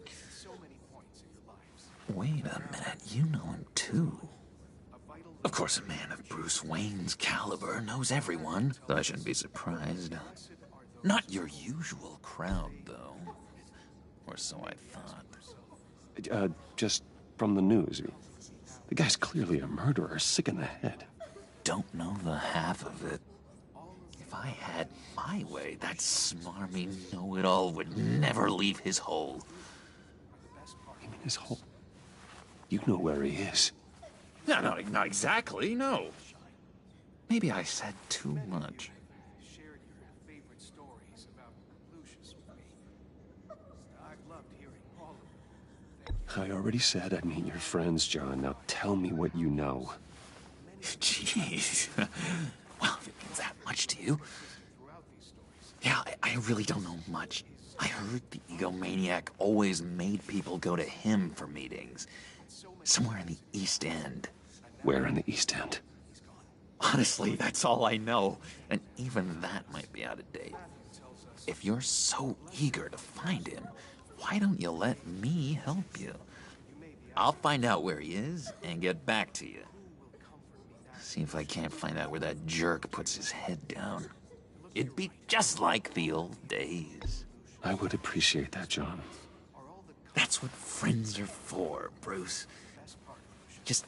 Wait a minute, you know him too. Of course, a man of Bruce Wayne's caliber knows everyone, so I shouldn't be surprised. Not your usual crowd, though. Or so I thought. Just from the news. The guy's clearly a murderer, sick in the head. Don't know the half of it. If I had my way, that smarmy know-it-all would never leave his hole. You mean his hole? You know where he is. No, not exactly, no. Maybe I said too much. I already said I'd meet your friends, John. Now tell me what you know. Jeez. Well, if it means that much to you. Yeah, I really don't know much. I heard the egomaniac always made people go to him for meetings. Somewhere in the East End. Where in the East End? Honestly, that's all I know. And even that might be out of date. If you're so eager to find him, why don't you let me help you? I'll find out where he is and get back to you. See if I can't find out where that jerk puts his head down. It'd be just like the old days. I would appreciate that, John. That's what friends are for, Bruce. Just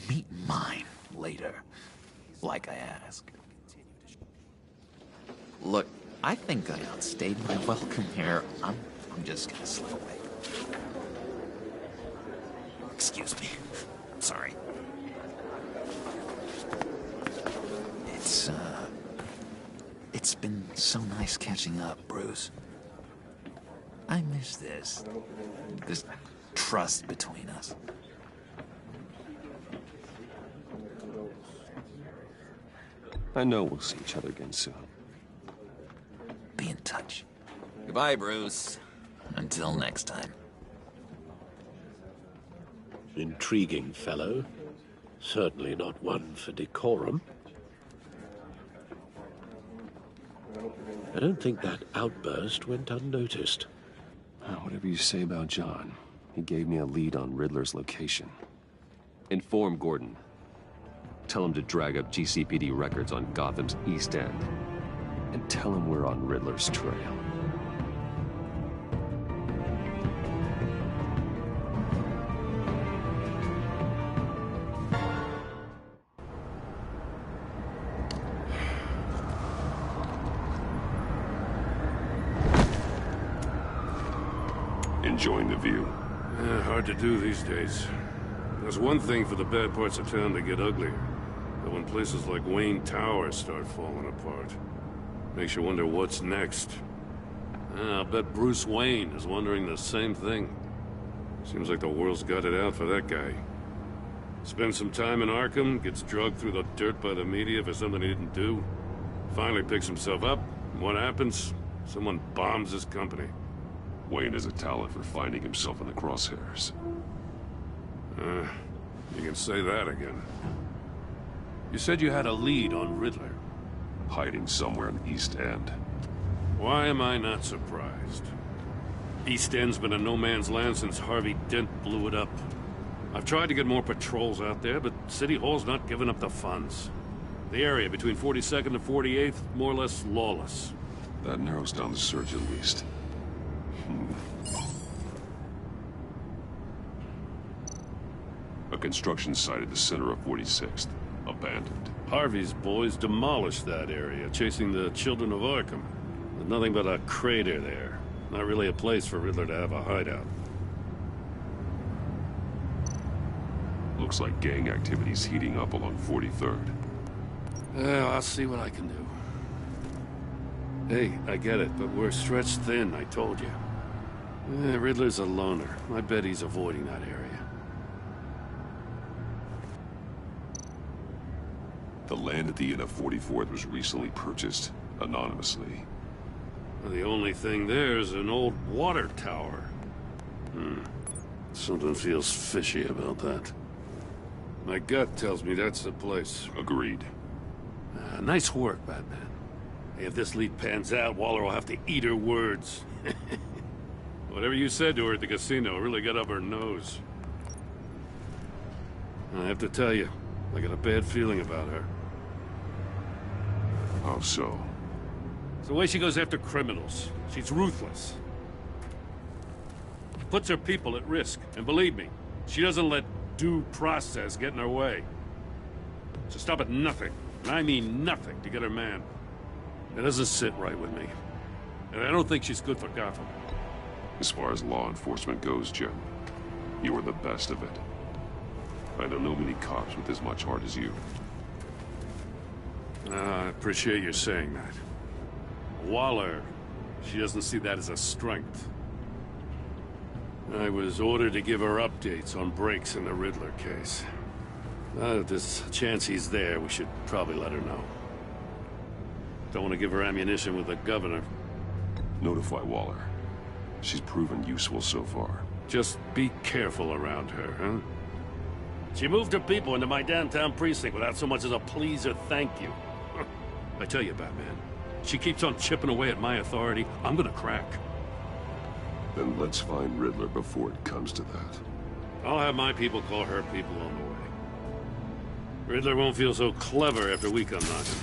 meet mine later, like I asked. Look, I think I outstayed my welcome here. I'm just gonna slip away. Excuse me. Sorry. It's been so nice catching up, Bruce. I miss this trust between us. I know we'll see each other again soon. Be in touch. Goodbye, Bruce. Until next time. Intriguing fellow. Certainly not one for decorum. I don't think that outburst went unnoticed. Whatever you say about John, he gave me a lead on Riddler's location. Inform Gordon. Tell him to drag up GCPD records on Gotham's East End. And tell him we're on Riddler's trail. Enjoying the view? Hard to do these days. There's one thing for the bad parts of town to get uglier. But when places like Wayne Tower start falling apart, makes you wonder what's next. I'll bet Bruce Wayne is wondering the same thing. Seems like the world's got it out for that guy. Spends some time in Arkham, gets drugged through the dirt by the media for something he didn't do. Finally picks himself up, and what happens? Someone bombs his company. Wayne has a talent for finding himself in the crosshairs. You can say that again. You said you had a lead on Riddler. Hiding somewhere in the East End. Why am I not surprised? East End's been a no-man's land since Harvey Dent blew it up. I've tried to get more patrols out there, but City Hall's not giving up the funds. The area between 42nd and 48th, more or less lawless. That narrows down the search at least. A construction site at the center of 46th. Abandoned. Harvey's boys demolished that area, chasing the children of Arkham. There's nothing but a crater there. Not really a place for Riddler to have a hideout. Looks like gang activity's heating up along 43rd. Well, I'll see what I can do. Hey, I get it, but we're stretched thin, I told you. Riddler's a loner. I bet he's avoiding that area. The land at the end of 44th was recently purchased, anonymously. The only thing there is an old water tower. Something feels fishy about that. My gut tells me that's the place. Agreed. Nice work, Batman. Hey, if this lead pans out, Waller will have to eat her words. Whatever you said to her at the casino really got up her nose. I have to tell you, I got a bad feeling about her. How so? It's the way she goes after criminals. She's ruthless. Puts her people at risk. And believe me, she doesn't let due process get in her way. She'll stop at nothing, and I mean nothing, to get her man. It doesn't sit right with me. And I don't think she's good for Gotham. As far as law enforcement goes, Jim, you are the best of it. I don't know many cops with as much heart as you. I appreciate you saying that. Waller, she doesn't see that as a strength. I was ordered to give her updates on breaks in the Riddler case. If there's a chance he's there, we should probably let her know. Don't want to give her ammunition with the governor. Notify Waller. She's proven useful so far. Just be careful around her, huh? She moved her people into my downtown precinct without so much as a please or thank you. I tell you, Batman, she keeps on chipping away at my authority, I'm gonna crack. Then let's find Riddler before it comes to that. I'll have my people call her people on the way. Riddler won't feel so clever after we come knocking.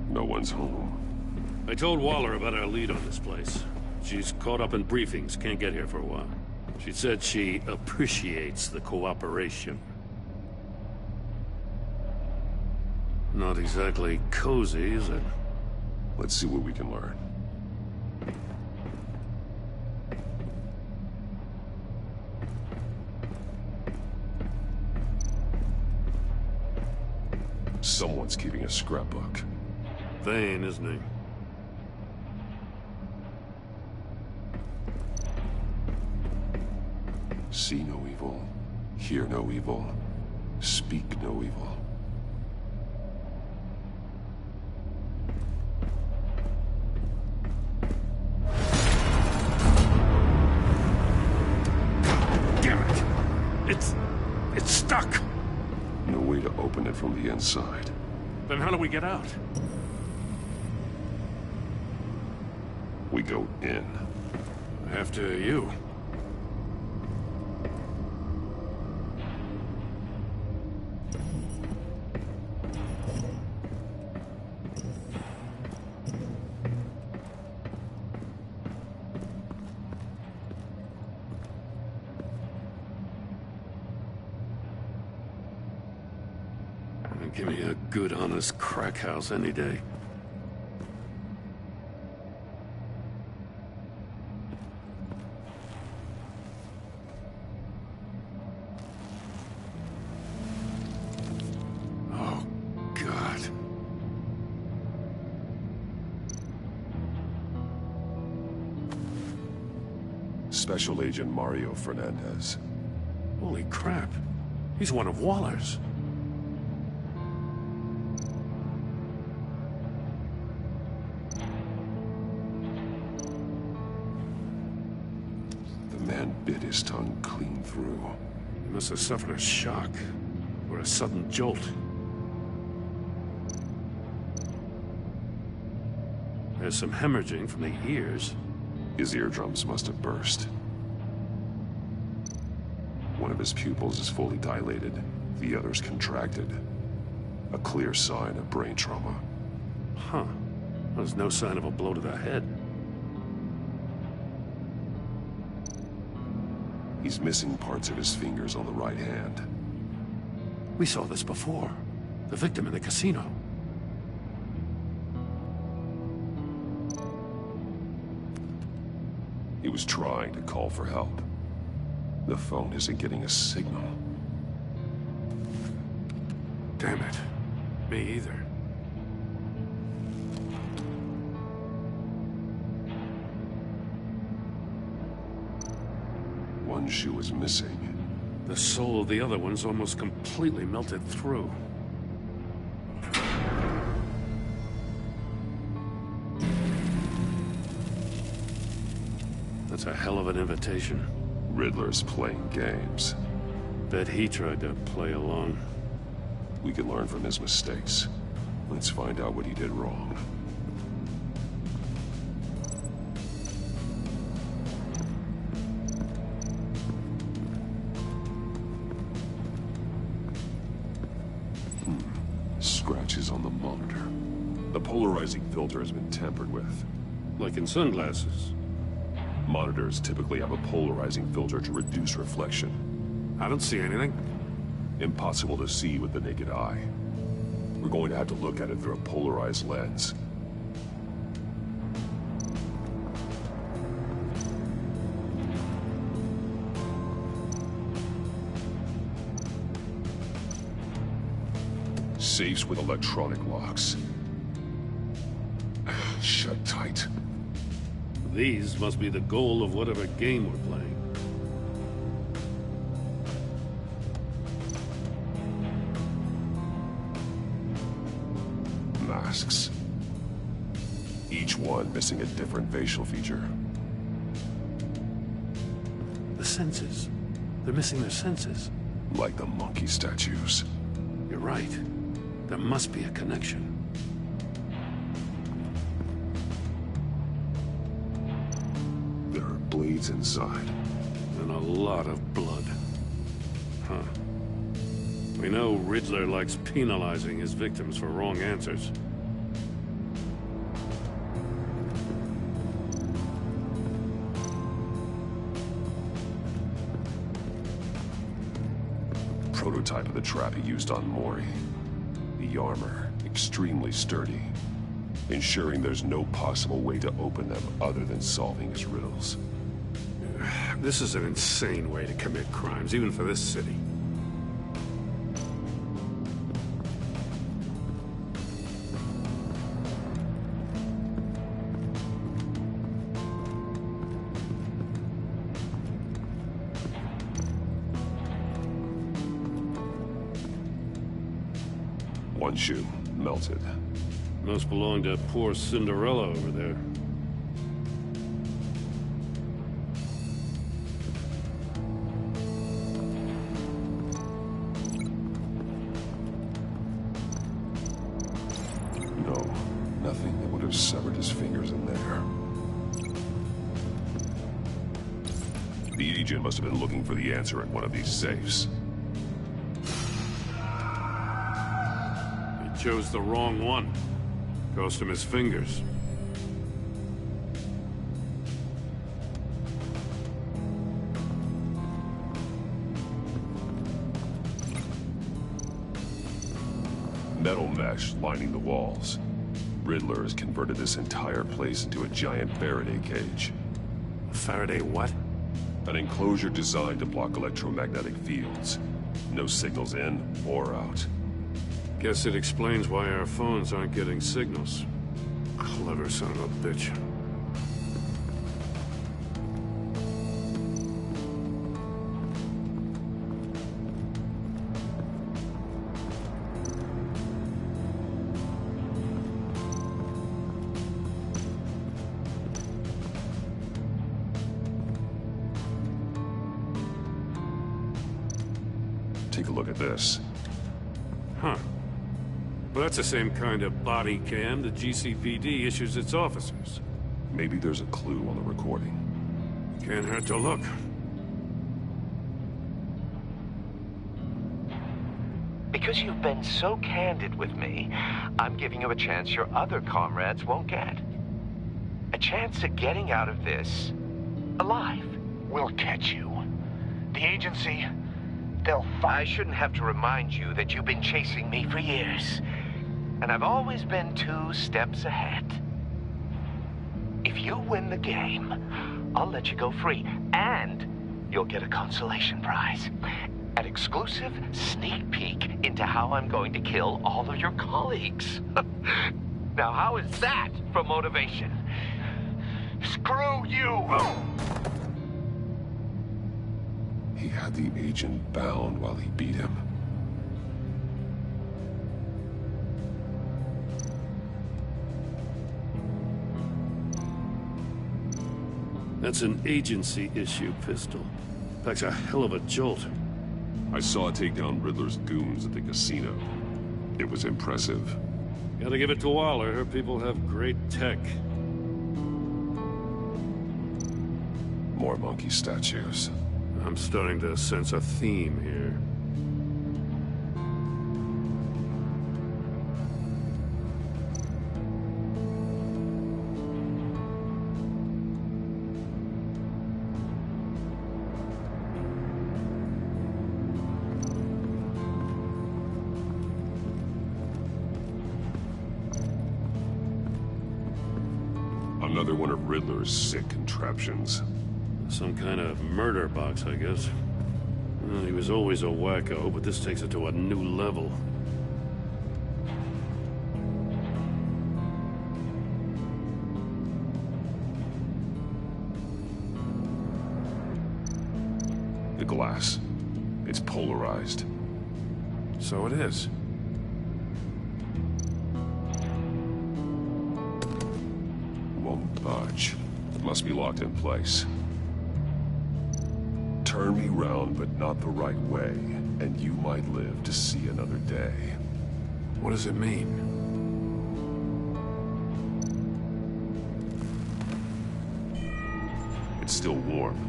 No one's home. I told Waller about our lead on this place. She's caught up in briefings, can't get here for a while. She said she appreciates the cooperation. Not exactly cozy, is it? Let's see what we can learn. Someone's keeping a scrapbook. Vain, isn't he? See no evil, hear no evil, speak no evil. Damn it! It's stuck! No way to open it from the inside. Then how do we get out? We go in. After you. Give me a good, honest crack house any day. Oh, God. Special Agent Mario Fernandez. Holy crap. He's one of Waller's. Bit his tongue clean through. He must have suffered a shock, or a sudden jolt. There's some hemorrhaging from the ears. His eardrums must have burst. One of his pupils is fully dilated, the other's contracted. A clear sign of brain trauma. Huh. There's no sign of a blow to the head. He's missing parts of his fingers on the right hand. We saw this before. The victim in the casino. He was trying to call for help. The phone isn't getting a signal. Damn it. Me either. One shoe is missing. The sole of the other one's almost completely melted through. That's a hell of an invitation. Riddler's playing games. Bet he tried to play along. We can learn from his mistakes. Let's find out what he did wrong. Scratches on the monitor. The polarizing filter has been tampered with. Like in sunglasses. Monitors typically have a polarizing filter to reduce reflection. I don't see anything. Impossible to see with the naked eye. We're going to have to look at it through a polarized lens. Safes with electronic locks. Shut tight. These must be the goal of whatever game we're playing. Masks. Each one missing a different facial feature. The senses. They're missing their senses. Like the monkey statues. You're right. There must be a connection. There are blades inside. And a lot of blood. Huh. We know Riddler likes penalizing his victims for wrong answers. Prototype of the trap he used on Mori. The armor, extremely sturdy, ensuring there's no possible way to open them other than solving his riddles. This is an insane way to commit crimes, even for this city. One shoe, melted. Must belong to poor Cinderella over there. No, nothing that would have severed his fingers in there. The agent must have been looking for the answer in one of these safes. He chose the wrong one. Cost him his fingers. Metal mesh lining the walls. Riddler has converted this entire place into a giant Faraday cage. Faraday what? An enclosure designed to block electromagnetic fields. No signals in or out. Guess it explains why our phones aren't getting signals. Clever son of a bitch. Take a look at this. Huh. Well, that's the same kind of body cam the GCPD issues its officers. Maybe there's a clue on the recording. Can't hurt to look. Because you've been so candid with me, I'm giving you a chance your other comrades won't get. A chance at getting out of this alive. We'll catch you. The agency, they'll I shouldn't have to remind you that you've been chasing me for years. And I've always been 2 steps ahead. If you win the game, I'll let you go free. And you'll get a consolation prize. An exclusive sneak peek into how I'm going to kill all of your colleagues. Now, how is that for motivation? Screw you! He had the agent bound while he beat him. That's an agency-issue pistol. Packs a hell of a jolt. I saw it take down Riddler's goons at the casino. It was impressive. Gotta give it to Waller. Her people have great tech. More monkey statues. I'm starting to sense a theme here. Another one of Riddler's sick contraptions. Some kind of murder box, I guess. Well, he was always a wacko, but this takes it to a new level. The glass. It's polarized. So it is. Won't budge. It must be locked in place. Turn me round, but not the right way, and you might live to see another day. What does it mean? It's still warm.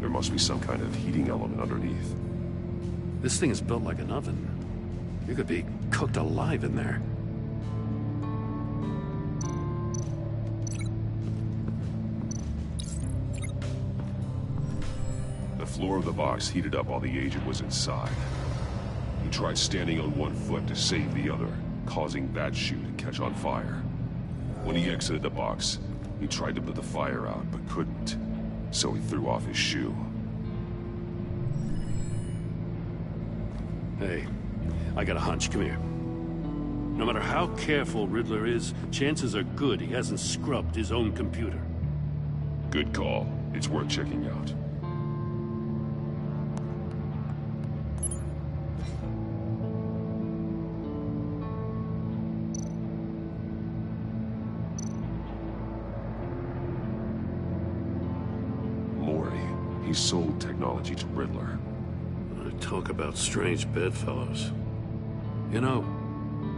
There must be some kind of heating element underneath. This thing is built like an oven. You could be cooked alive in there. The floor of the box heated up while the agent was inside. He tried standing on one foot to save the other, causing that shoe to catch on fire. When he exited the box, he tried to put the fire out, but couldn't, so he threw off his shoe. Hey, I got a hunch. Come here. No matter how careful Riddler is, chances are good he hasn't scrubbed his own computer. Good call. It's worth checking out. He sold technology to Riddler. Talk about strange bedfellows. You know,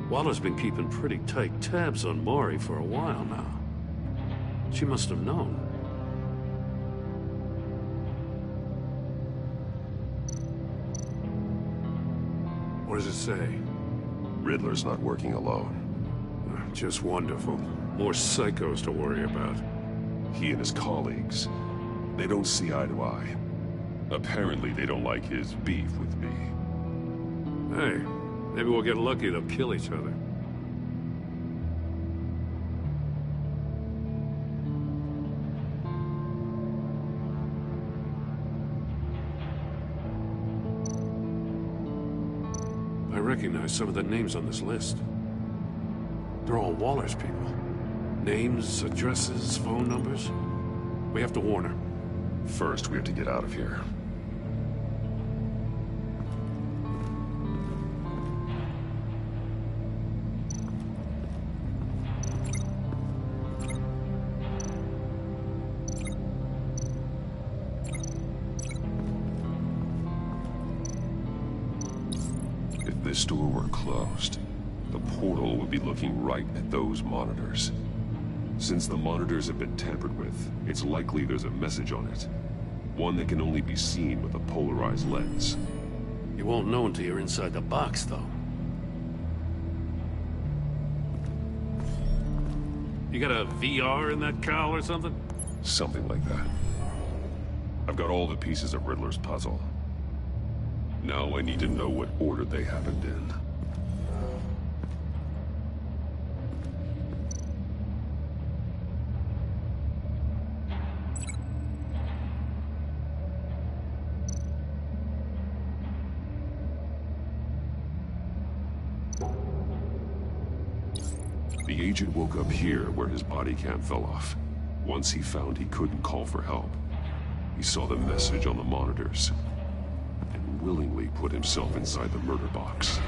Waller's been keeping pretty tight tabs on Maury for a while now. She must have known. What does it say? Riddler's not working alone. Just wonderful. More psychos to worry about. He and his colleagues, they don't see eye to eye. Apparently they don't like his beef with me. Hey, maybe we'll get lucky they'll kill each other. I recognize some of the names on this list. They're all Waller's people. Names, addresses, phone numbers. We have to warn her. First, we have to get out of here. If this door were closed, the portal would be looking right at those monitors. Since the monitors have been tampered with, it's likely there's a message on it. One that can only be seen with a polarized lens. You won't know until you're inside the box, though. You got a VR in that cowl or something? Something like that. I've got all the pieces of Riddler's puzzle. Now I need to know what order they happened in. The agent woke up here where his body cam fell off. Once he found he couldn't call for help, he saw the message on the monitors and willingly put himself inside the murder box.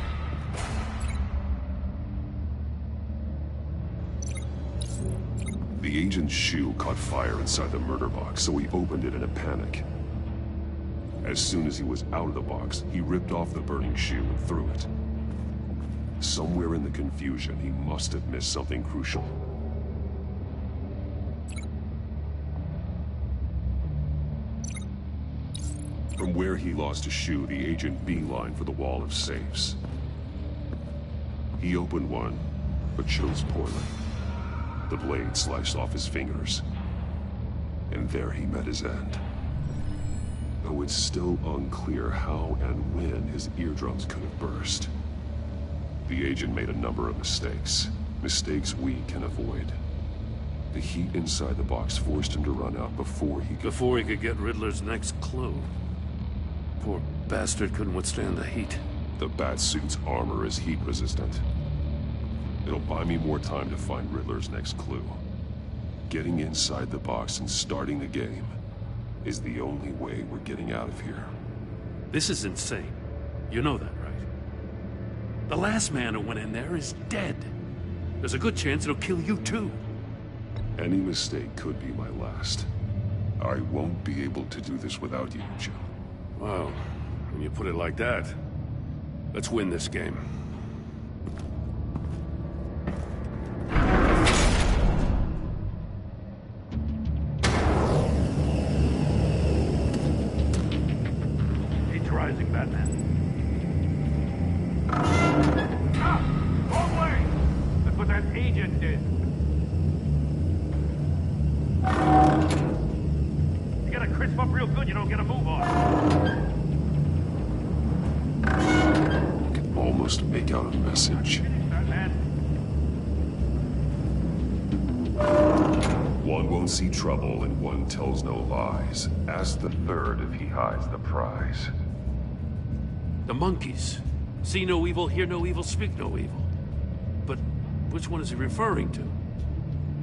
The agent's shoe caught fire inside the murder box, so he opened it in a panic. As soon as he was out of the box, he ripped off the burning shoe and threw it. Somewhere in the confusion, he must have missed something crucial. From where he lost a shoe, the agent beelined for the wall of safes. He opened one, but chose poorly. The blade sliced off his fingers. And there he met his end. Though it's still unclear how and when his eardrums could have burst. The agent made a number of mistakes. Mistakes we can avoid. The heat inside the box forced him to run out before he could get Riddler's next clue. Poor bastard couldn't withstand the heat. The Batsuit's armor is heat resistant. It'll buy me more time to find Riddler's next clue. Getting inside the box and starting the game is the only way we're getting out of here. This is insane. You know that, right? The last man who went in there is dead. There's a good chance it'll kill you too. Any mistake could be my last. I won't be able to do this without you, Jim. Well, when you put it like that, let's win this game. Heat's rising, Batman. Wrong way! That's what that agent did. You gotta crisp up real good, you don't get a move on. I can almost make out a message. One won't see trouble and one tells no lies. Ask the third if he hides the prize. The monkeys. See no evil, hear no evil, speak no evil. But which one is he referring to?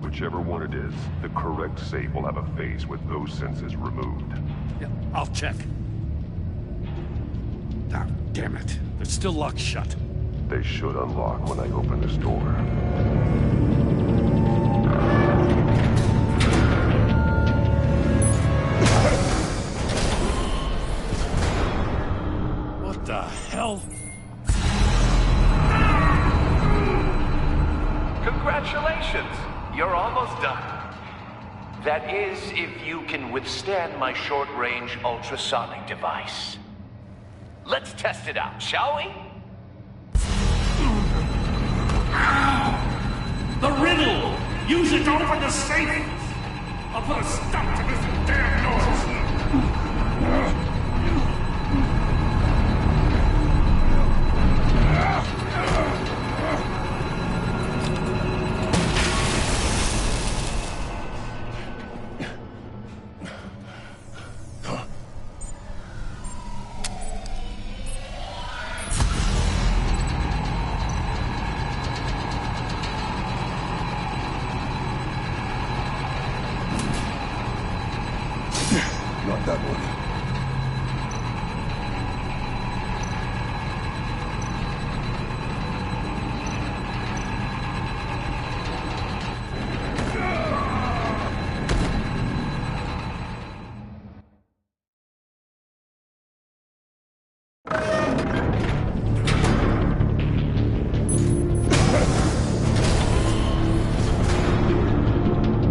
Whichever one it is, the correct safe will have a face with those senses removed. Yeah, I'll check. Ah, damn it. They're still locked shut. They should unlock when I open this door. What the hell? Congratulations! You're almost done. That is, if you can withstand my short-range ultrasonic device. Let's test it out, shall we? it to open the safe! I'll put a stop to this damn noise! Not that one.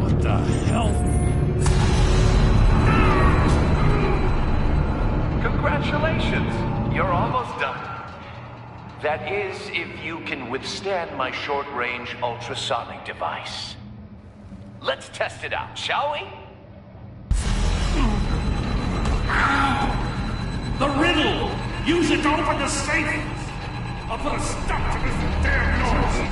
What the hell? Congratulations! You're almost done. That is, if you can withstand my short-range ultrasonic device. Let's test it out, shall we? The riddle! Use it to open the safe! I'll put a stop to this damn noise!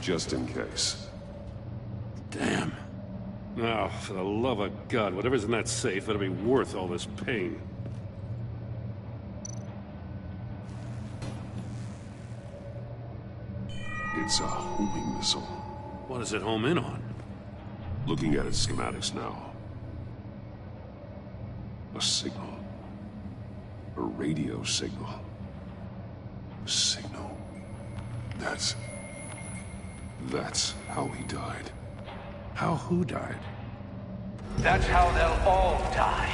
Just in case. Damn. Oh, for the love of God, whatever's in that safe, it'll be worth all this pain. It's a homing missile. What does it home in on? Looking at its schematics now. A signal. A radio signal. A signal. That's how he died. How who died? That's how they'll all die.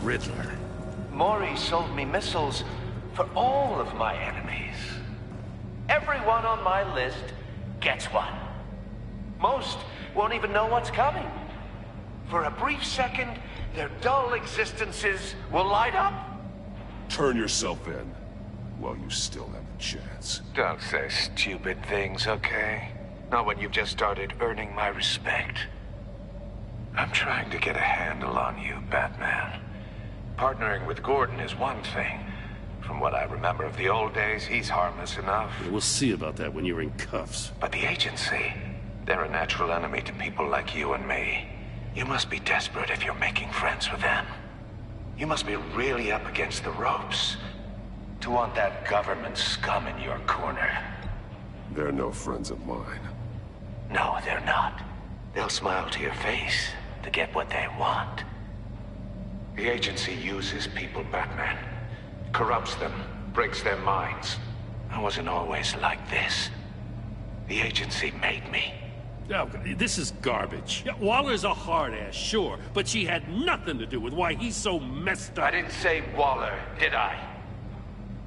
Riddler. Maury sold me missiles for all of my enemies. Everyone on my list gets one. Most won't even know what's coming. For a brief second, their dull existences will light up. Turn yourself in while you still have the chance. Don't say stupid things, okay? Not when you've just started earning my respect. I'm trying to get a handle on you, Batman. Partnering with Gordon is one thing. From what I remember of the old days, he's harmless enough. We'll see about that when you're in cuffs. But the agency, they're a natural enemy to people like you and me. You must be desperate if you're making friends with them. You must be really up against the ropes to want that government scum in your corner. They're no friends of mine. No, they're not. They'll smile to your face to get what they want. The agency uses people, Batman. Corrupts them, breaks their minds. I wasn't always like this. The agency made me. Oh, this is garbage. Yeah, Waller's a hard-ass, sure, but she had nothing to do with why he's so messed up. I didn't say Waller, did I?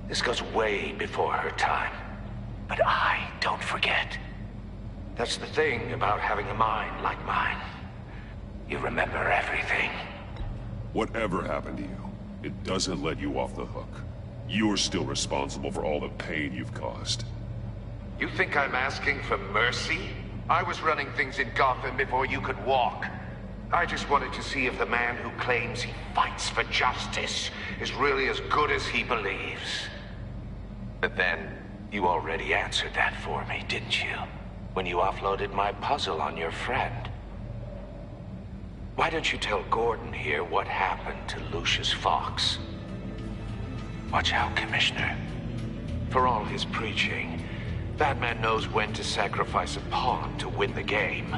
This goes way before her time. But I don't forget. That's the thing about having a mind like mine. You remember everything. Whatever happened to you, it doesn't let you off the hook. You're still responsible for all the pain you've caused. You think I'm asking for mercy? I was running things in Gotham before you could walk. I just wanted to see if the man who claims he fights for justice is really as good as he believes. But then, you already answered that for me, didn't you? When you offloaded my puzzle on your friend. Why don't you tell Gordon here what happened to Lucius Fox? Watch out, Commissioner. For all his preaching, Batman knows when to sacrifice a pawn to win the game.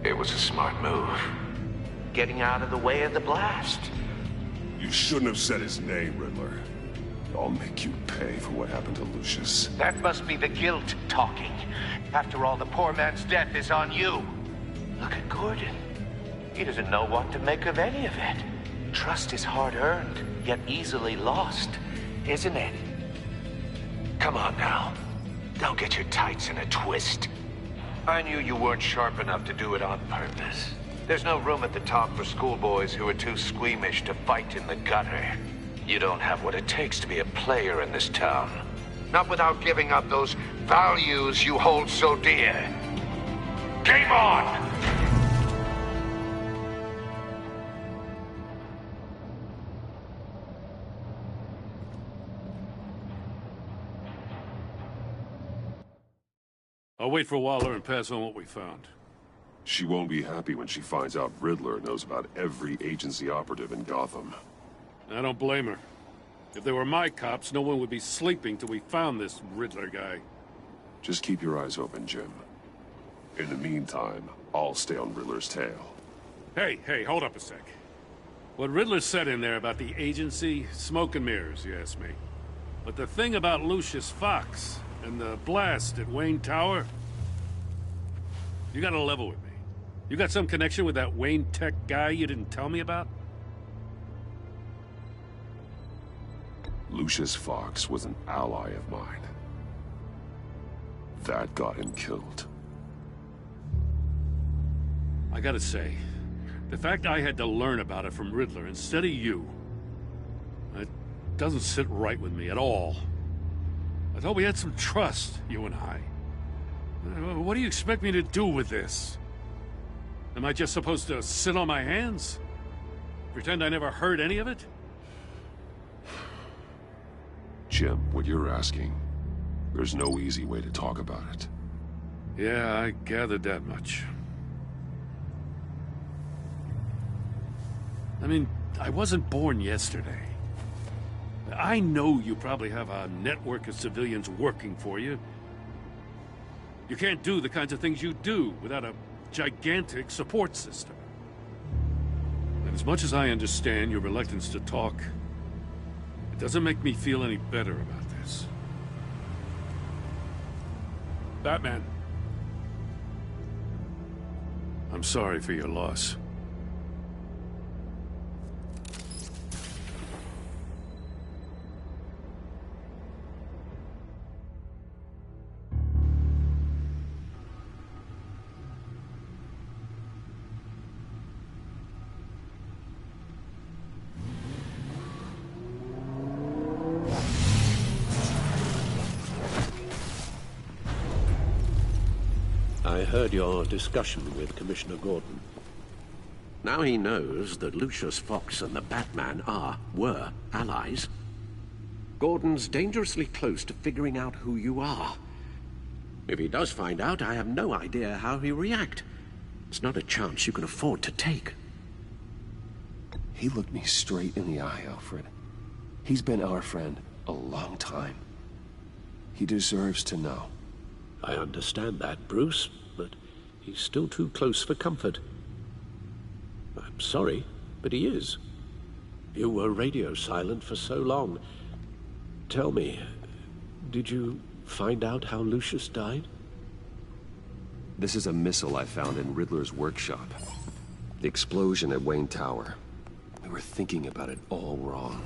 It was a smart move. getting out of the way of the blast. You shouldn't have said his name, Riddler. I'll make you pay for what happened to Lucius. That must be the guilt talking. After all, the poor man's death is on you. Look at Gordon. He doesn't know what to make of any of it. Trust is hard-earned, yet easily lost, isn't it? Come on now. Don't get your tights in a twist. I knew you weren't sharp enough to do it on purpose. There's no room at the top for schoolboys who are too squeamish to fight in the gutter. You don't have what it takes to be a player in this town. Not without giving up those values you hold so dear. Game on! I'll wait for Waller and pass on what we found. She won't be happy when she finds out Riddler knows about every agency operative in Gotham. I don't blame her. If they were my cops, no one would be sleeping till we found this Riddler guy. Just keep your eyes open, Jim. In the meantime, I'll stay on Riddler's tail. Hey, hold up a sec. What Riddler said in there about the agency, smoke and mirrors, you ask me. But the thing about Lucius Fox and the blast at Wayne Tower, you gotta level with me. You got some connection with that Wayne Tech guy you didn't tell me about? Lucius Fox was an ally of mine. That got him killed. I gotta say, the fact I had to learn about it from Riddler instead of you, it doesn't sit right with me at all. I thought we had some trust, you and I. What do you expect me to do with this? Am I just supposed to sit on my hands? Pretend I never heard any of it? Jim, what you're asking, there's no easy way to talk about it. Yeah, I gathered that much. I mean, I wasn't born yesterday. I know you probably have a network of civilians working for you. You can't do the kinds of things you do without a gigantic support system. And as much as I understand your reluctance to talk, it doesn't make me feel any better about this. Batman. I'm sorry for your loss. I heard your discussion with Commissioner Gordon. Now he knows that Lucius Fox and the Batman were allies. Gordon's dangerously close to figuring out who you are. If he does find out, I have no idea how he'll react. It's not a chance you can afford to take. He looked me straight in the eye, Alfred. He's been our friend a long time. He deserves to know. I understand that, Bruce, but he's still too close for comfort. I'm sorry, but he is. You were radio silent for so long. Tell me, did you find out how Lucius died? This is a missile I found in Riddler's workshop. The explosion at Wayne Tower. We were thinking about it all wrong.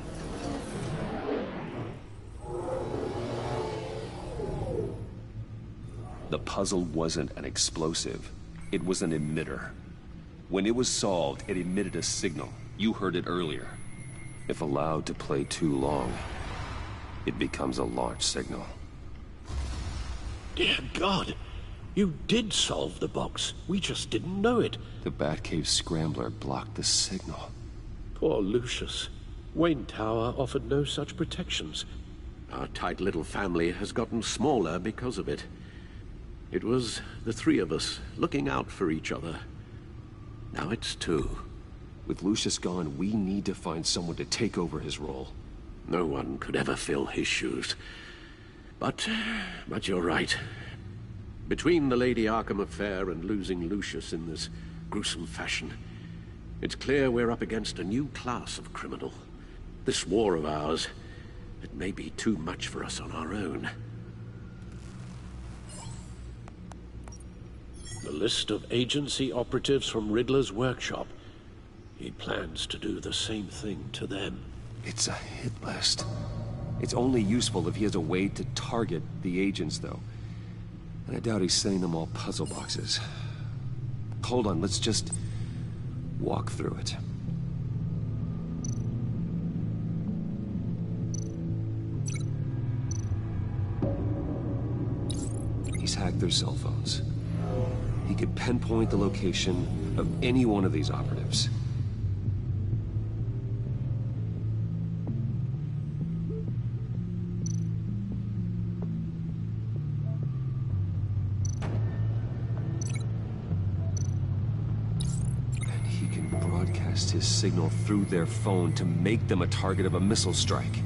The puzzle wasn't an explosive. It was an emitter. When it was solved, it emitted a signal. You heard it earlier. If allowed to play too long, it becomes a launch signal. Dear God! You did solve the box. We just didn't know it. The Batcave scrambler blocked the signal. Poor Lucius. Wayne Tower offered no such protections. Our tight little family has gotten smaller because of it. It was the three of us looking out for each other. Now it's two. With Lucius gone, we need to find someone to take over his role. No one could ever fill his shoes. But you're right. Between the Lady Arkham affair and losing Lucius in this gruesome fashion, It's clear we're up against a new class of criminal. This war of ours, it may be too much for us on our own. The list of agency operatives from Riddler's workshop. He plans to do the same thing to them. It's a hit list. It's only useful if he has a way to target the agents, though. And I doubt he's sending them all puzzle boxes. Hold on, let's just walk through it. He's hacked their cell phones. He could pinpoint the location of any one of these operatives. And he can broadcast his signal through their phone to make them a target of a missile strike.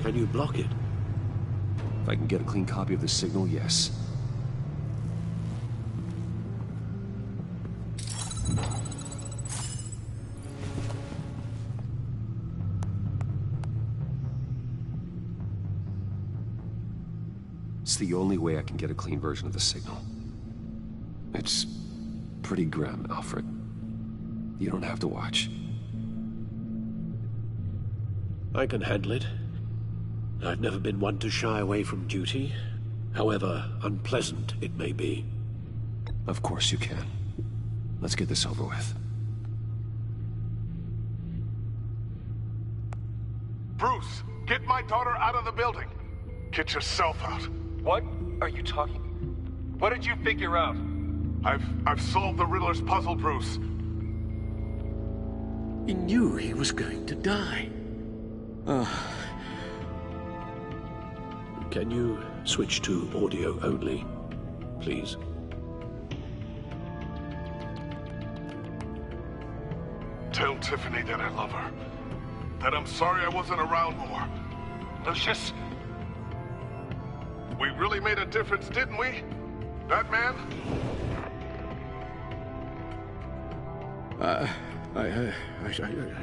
Can you block it? If I can get a clean copy of the signal, yes. It's the only way I can get a clean version of the signal. It's pretty grim, Alfred. You don't have to watch. I can handle it. I've never been one to shy away from duty, however unpleasant it may be. Of course you can. Let's get this over with. Bruce, get my daughter out of the building. Get yourself out. What are you talking? What did you figure out? I've solved the Riddler's puzzle, Bruce. He knew he was going to die. Can you switch to audio only, please? Tell Tiffany that I love her. That I'm sorry I wasn't around more. Lucius? We really made a difference, didn't we? Batman? I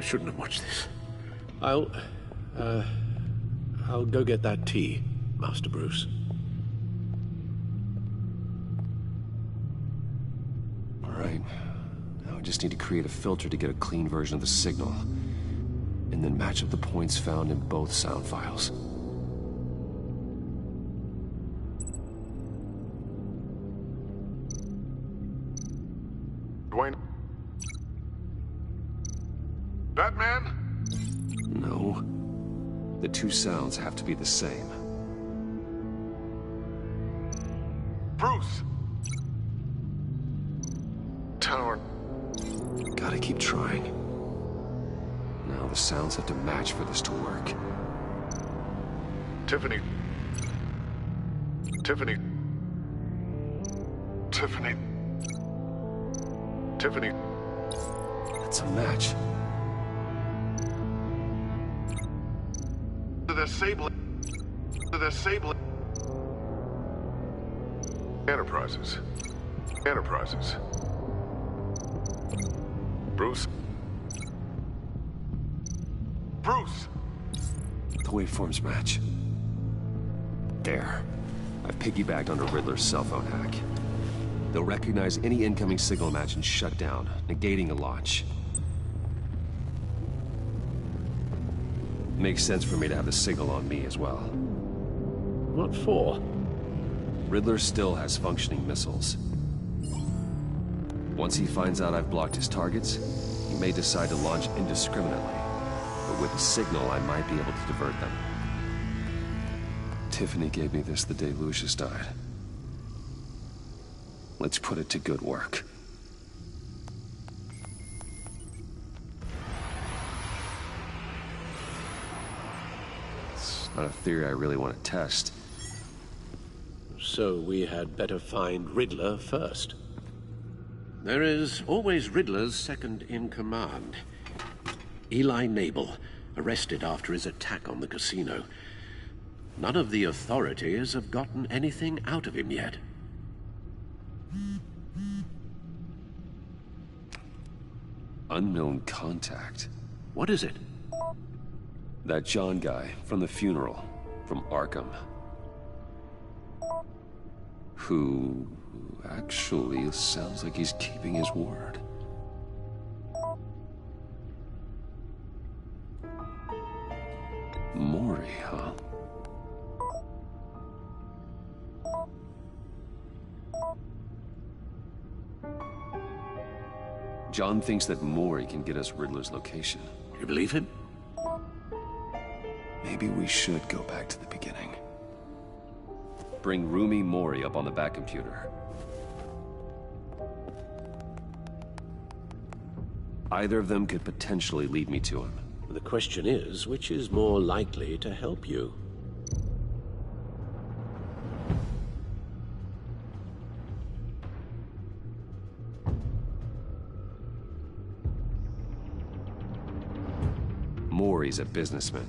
shouldn't have watched this. I'll go get that tea, Master Bruce. All right. Now I just need to create a filter to get a clean version of the signal. And then match up the points found in both sound files. Dwayne? Batman? No. The two sounds have to be the same. Bruce! Tower. Gotta keep trying. Now the sounds have to match for this to work. Tiffany. Tiffany. Tiffany. Tiffany. That's a match. The Sable. Enterprises. Enterprises. Bruce. Bruce! The waveforms match. There. I've piggybacked onto Riddler's cell phone hack. They'll recognize any incoming signal match and shut down, negating a launch. Makes sense for me to have the signal on me as well. What for? Riddler still has functioning missiles. Once he finds out I've blocked his targets, he may decide to launch indiscriminately. But with the signal, I might be able to divert them. Tiffany gave me this the day Lucius died. Let's put it to good work. It's not a theory I really want to test. So we had better find Riddler first. There is always Riddler's second-in-command. Eli Nabel, arrested after his attack on the casino. None of the authorities have gotten anything out of him yet. Unknown contact. What is it? That John guy from the funeral, from Arkham. Who actually sounds like he's keeping his word. Mori, huh? John thinks that Mori can get us Riddler's location. You believe him? Maybe we should go back to the beginning. Bring Rumi Mori up on the back computer. Either of them could potentially lead me to him. The question is, which is more likely to help you? Mori's a businessman.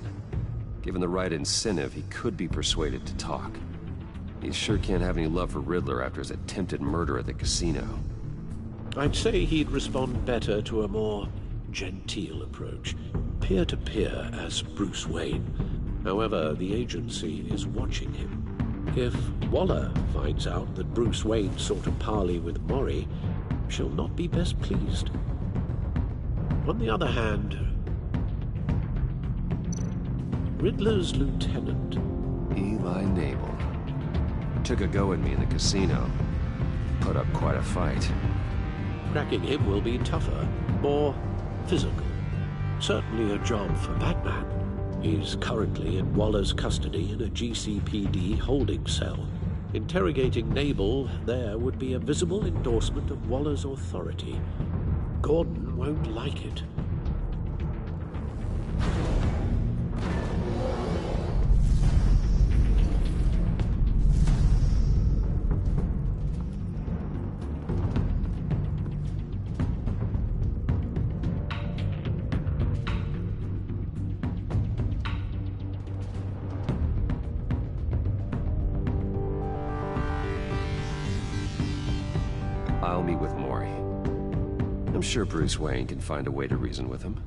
Given the right incentive, he could be persuaded to talk. He sure can't have any love for Riddler after his attempted murder at the casino. I'd say he'd respond better to a more genteel approach. Peer-to-peer as Bruce Wayne. However, the agency is watching him. If Waller finds out that Bruce Wayne sought a parley with Mori, she'll not be best pleased. On the other hand, Riddler's lieutenant, Eli Nabel, took a go at me in the casino. Put up quite a fight. Cracking him will be tougher, more physical. Certainly a job for Batman. He's currently in Waller's custody in a GCPD holding cell. Interrogating Nabel there would be a visible endorsement of Waller's authority. Gordon won't like it. I'll meet with Mori. I'm sure Bruce Wayne can find a way to reason with him.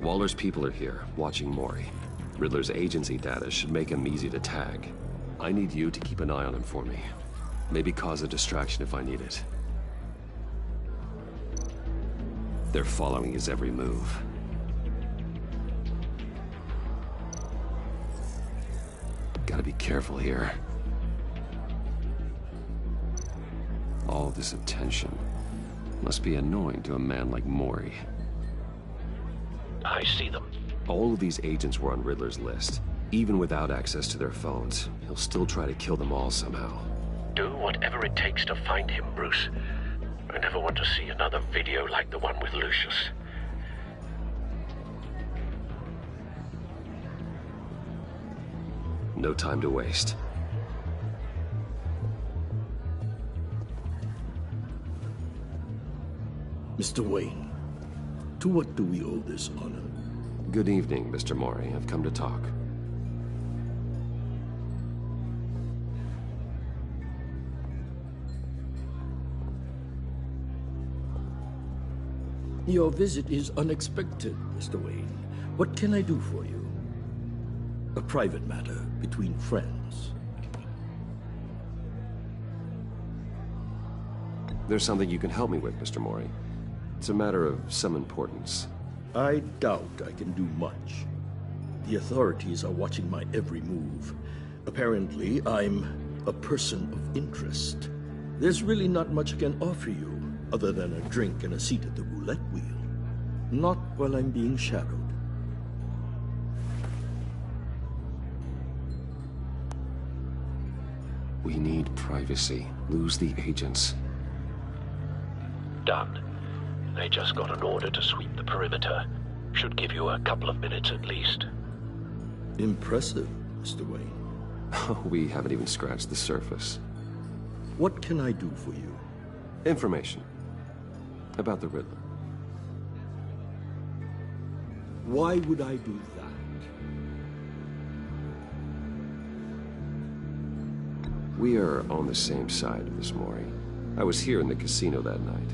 Waller's people are here, watching Mori. Riddler's agency data should make him easy to tag. I need you to keep an eye on him for me. Maybe cause a distraction if I need it. They're following his every move. Gotta be careful here. All this attention must be annoying to a man like Mori. I see them. All of these agents were on Riddler's list. Even without access to their phones, he'll still try to kill them all somehow. Do whatever it takes to find him, Bruce. I never want to see another video like the one with Lucius. No time to waste. Mr. Wayne, to what do we owe this honor? Good evening, Mr. Mori. I've come to talk. Your visit is unexpected, Mr. Wayne. What can I do for you? A private matter between friends. There's something you can help me with, Mr. Mori. It's a matter of some importance. I doubt I can do much. The authorities are watching my every move. Apparently, I'm a person of interest. There's really not much I can offer you, other than a drink and a seat at the roulette wheel. Not while I'm being shadowed. We need privacy. Lose the agents. Done. They just got an order to sweep the perimeter. Should give you a couple of minutes at least. Impressive, Mr. Wayne. We haven't even scratched the surface. What can I do for you? Information. About the Riddler. Why would I do that? We are on the same side, Miss Mori. I was here in the casino that night.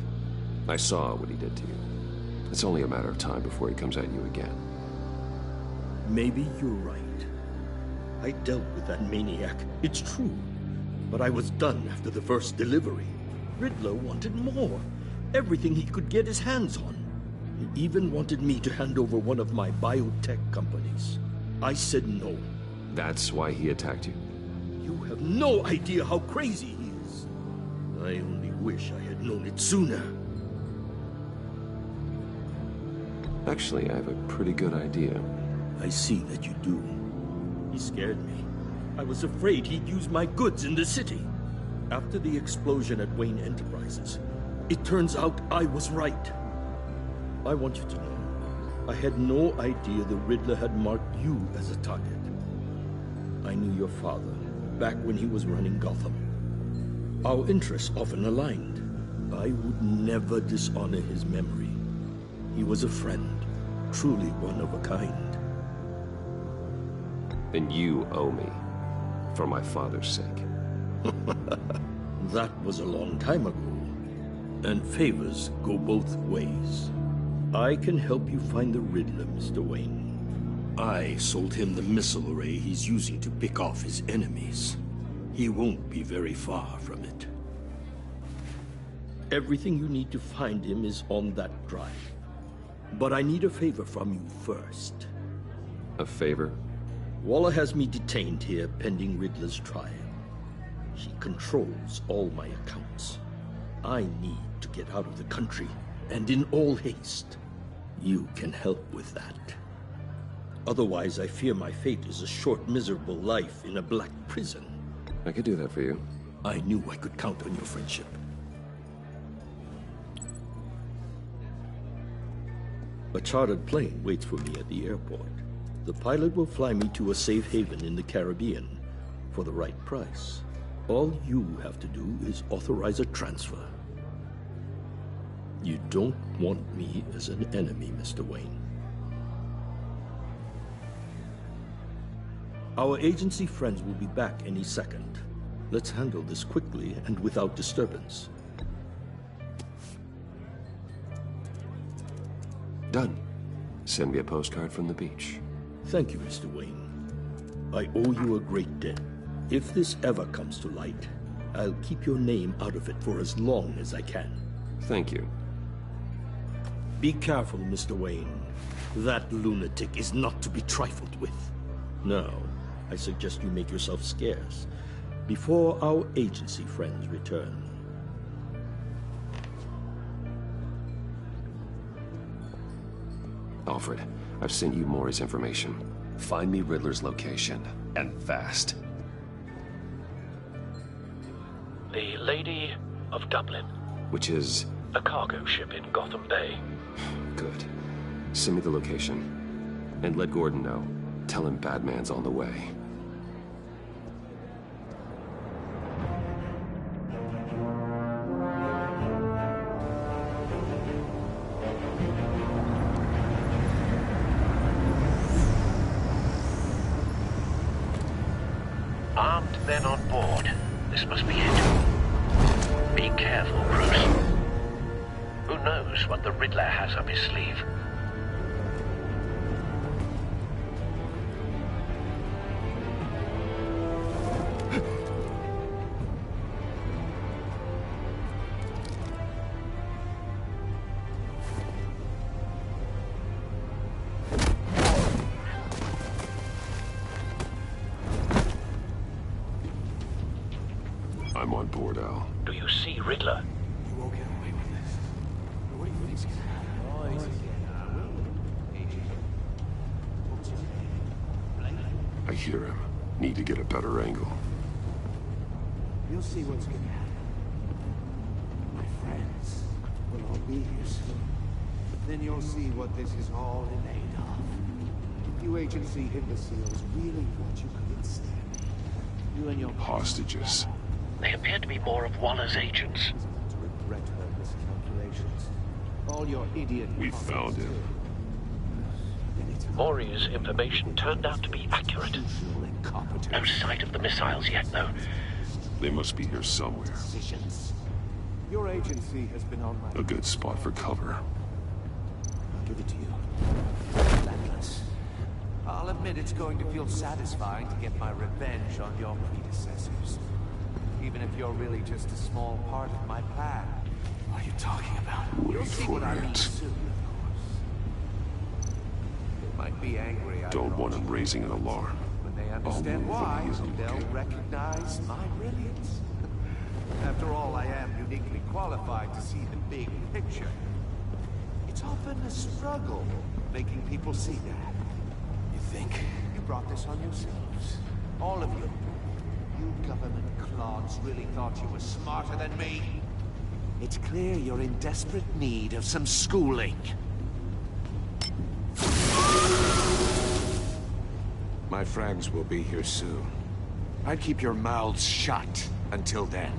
I saw what he did to you. It's only a matter of time before he comes at you again. Maybe you're right. I dealt with that maniac, it's true. But I was done after the first delivery. Riddler wanted more. Everything he could get his hands on. He even wanted me to hand over one of my biotech companies. I said no. That's why he attacked you? You have no idea how crazy he is. I only wish I had known it sooner. Actually, I have a pretty good idea. I see that you do. He scared me. I was afraid he'd use my goods in the city. After the explosion at Wayne Enterprises, it turns out I was right. I want you to know, I had no idea the Riddler had marked you as a target. I knew your father, back when he was running Gotham. Our interests often aligned. I would never dishonor his memory. He was a friend, truly one of a kind. Then you owe me, for my father's sake. That was a long time ago, and favors go both ways. I can help you find the Riddler, Mr. Wayne. I sold him the missile array he's using to pick off his enemies. He won't be very far from it. Everything you need to find him is on that drive. But I need a favor from you first. A favor? Waller has me detained here pending Riddler's trial. She controls all my accounts. I need to get out of the country, and in all haste. You can help with that. Otherwise, I fear my fate is a short, miserable life in a black prison. I could do that for you. I knew I could count on your friendship. A chartered plane waits for me at the airport. The pilot will fly me to a safe haven in the Caribbean for the right price. All you have to do is authorize a transfer. You don't want me as an enemy, Mr. Wayne. Our agency friends will be back any second. Let's handle this quickly and without disturbance. Done. Send me a postcard from the beach. Thank you, Mr. Wayne. I owe you a great debt. If this ever comes to light, I'll keep your name out of it for as long as I can. Thank you. Be careful, Mr. Wayne. That lunatic is not to be trifled with. Now, I suggest you make yourself scarce before our agency friends return. Alfred, I've sent you Mori's information. Find me Riddler's location, and fast. The Lady of Dublin. Which is? A cargo ship in Gotham Bay. Good. Send me the location. And let Gordon know. Tell him Batman's on the way. Armed men on board. This must be it. Be careful, Bruce. Who knows what the Riddler has up his sleeve? I'm on board, Al. Do you see Riddler? You won't get away with this. What do you think's gonna happen? I hear him. Need to get a better angle. You'll see what's gonna happen. My friends will all be here soon. Then you'll see what this is all in aid of. You agency imbeciles really thought you could withstand me. You and your hostages. They appear to be more of Waller's agents. To regret her miscalculations. All your idiot. We found him. Maury's information turned out to be accurate. No sight of the missiles yet, though. They must be here somewhere. Your agency has been on my... A good spot for cover. I'll give it to you. Relentless. I'll admit it's going to feel satisfying to get my revenge on your predecessors. Even if you're really just a small part of my plan. What are you talking about? You'll see what I mean soon, of course. They might be angry. Don't want him raising an alarm. When they understand why, they'll recognize my brilliance. After all, I am uniquely qualified to see the big picture. It's often a struggle making people see that. You think? You brought this on yourselves. All of you. You government clods really thought you were smarter than me. It's clear you're in desperate need of some schooling. My friends will be here soon. I'd keep your mouths shut until then.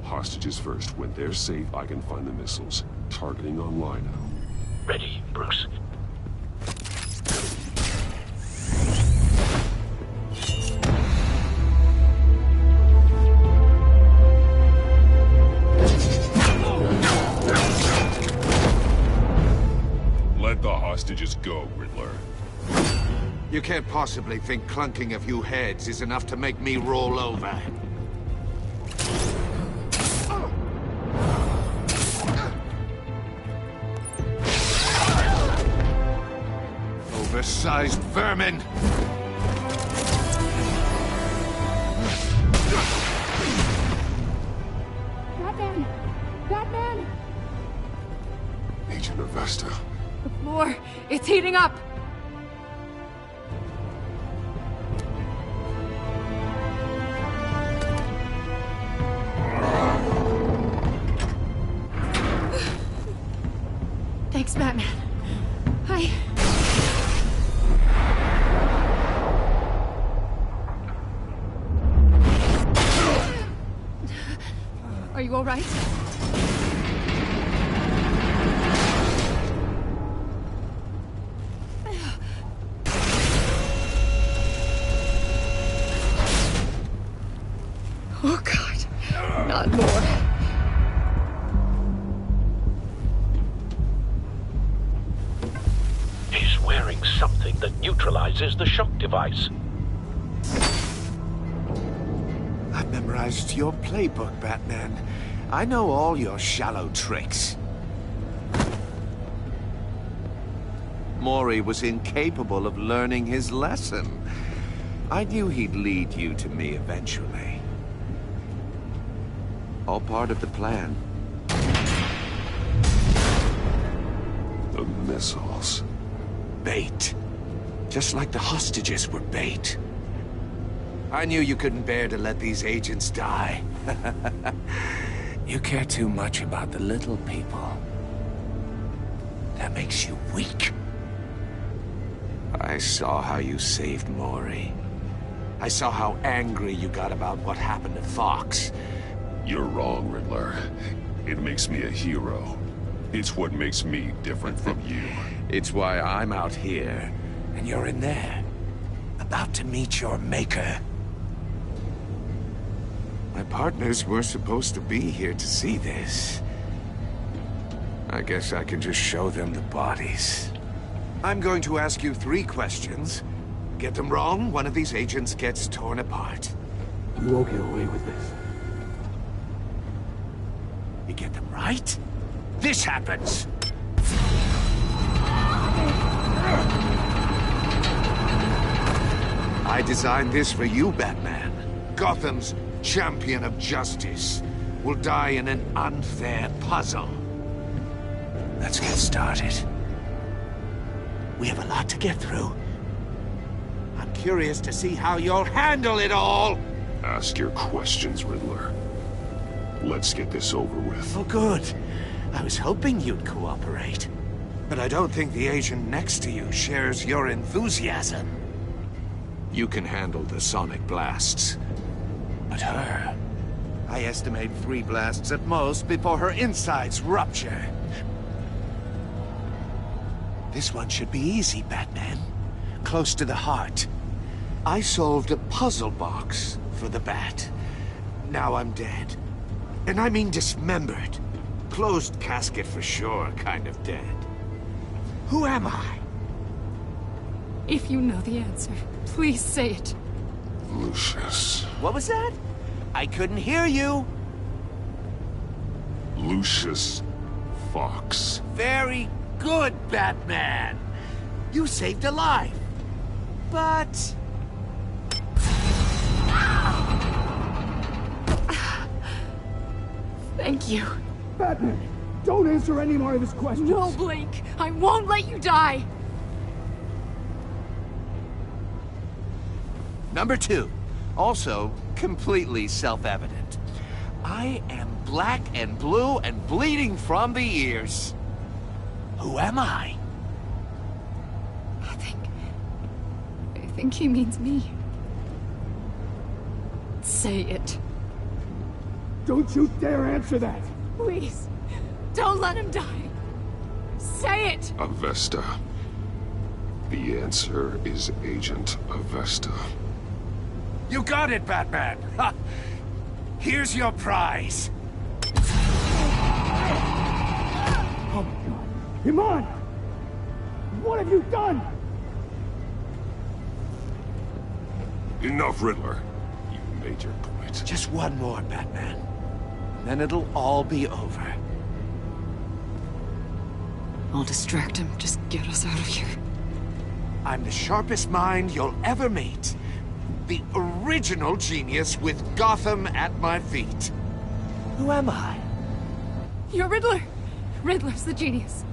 Hostages first. When they're safe, I can find the missiles. Targeting on Lino. Ready, Bruce. Let the hostages go, Riddler. You can't possibly think clunking a few heads is enough to make me roll over. Oversized vermin! Batman! Batman! Agent Avesta. The floor, it's heating up! Thanks, Batman. Are you all right? Oh, God. Not more. He's wearing something that neutralizes the shock device. I've memorized your playbook, Batman. I know all your shallow tricks. Maury was incapable of learning his lesson. I knew he'd lead you to me eventually. All part of the plan. The missiles. Bait. Just like the hostages were bait. I knew you couldn't bear to let these agents die. You care too much about the little people. That makes you weak. I saw how you saved Maury. I saw how angry you got about what happened to Fox. You're wrong, Riddler. It makes me a hero. It's what makes me different from you. It's why I'm out here, and you're in there. About to meet your maker. My partners were supposed to be here to see this. I guess I can just show them the bodies. I'm going to ask you 3 questions. Get them wrong, one of these agents gets torn apart. You won't get away with this. You get them right, this happens! I designed this for you, Batman. Gotham's champion of justice will die in an unfair puzzle. Let's get started. We have a lot to get through. I'm curious to see how you'll handle it all. Ask your questions, Riddler. Let's get this over with. Oh, good. I was hoping you'd cooperate. But I don't think the agent next to you shares your enthusiasm. You can handle the sonic blasts. But her... I estimate 3 blasts at most before her insides rupture. This one should be easy, Batman. Close to the heart. I solved a puzzle box for the Bat. Now I'm dead. And I mean dismembered. Closed casket for sure, kind of dead. Who am I? If you know the answer, please say it. Lucius. What was that? I couldn't hear you. Lucius Fox. Very good, Batman. You saved a life. But... Thank you. Batman, don't answer any more of his questions. No, Blake. I won't let you die. Number 2. Also, completely self-evident. I am black and blue and bleeding from the ears. Who am I? I think he means me. Say it. Don't you dare answer that! Please, don't let him die. Say it! Avesta. The answer is Agent Avesta. You got it, Batman! Ha. Here's your prize. Oh my God. Iman! What have you done? Enough, Riddler. You made your point. Just one more, Batman. Then it'll all be over. I'll distract him. Just get us out of here. I'm the sharpest mind you'll ever meet. The original genius with Gotham at my feet. Who am I? You're Riddler. Riddler's the genius.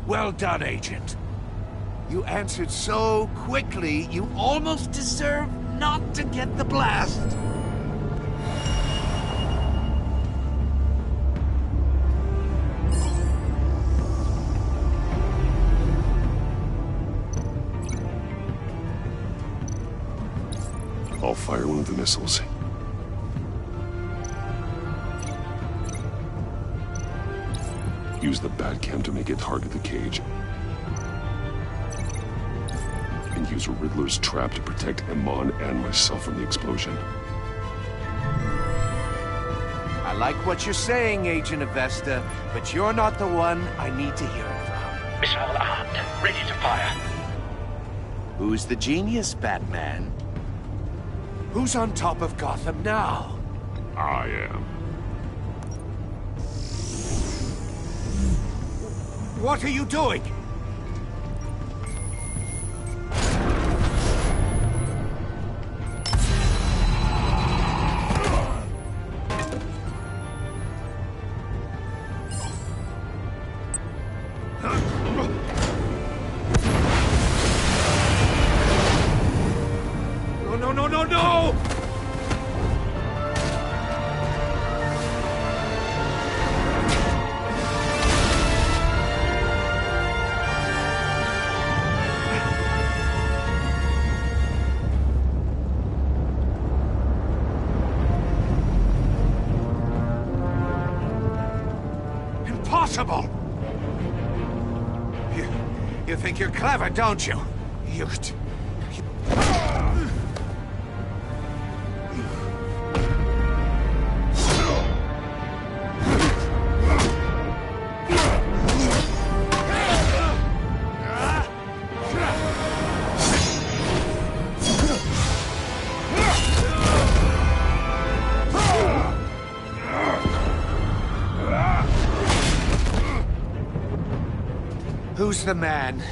Well done, Agent. You answered so quickly, you almost deserve not to get the blast. I'll fire one of the missiles. Use the Batcam to make it target the cage. And use Riddler's trap to protect Iman and myself from the explosion. I like what you're saying, Agent Avesta, but you're not the one I need to hear it from. Missile armed, ready to fire. Who's the genius, Batman? Who's on top of Gotham now? I am. What are you doing? No! Impossible! You think you're clever, don't you? Who's the man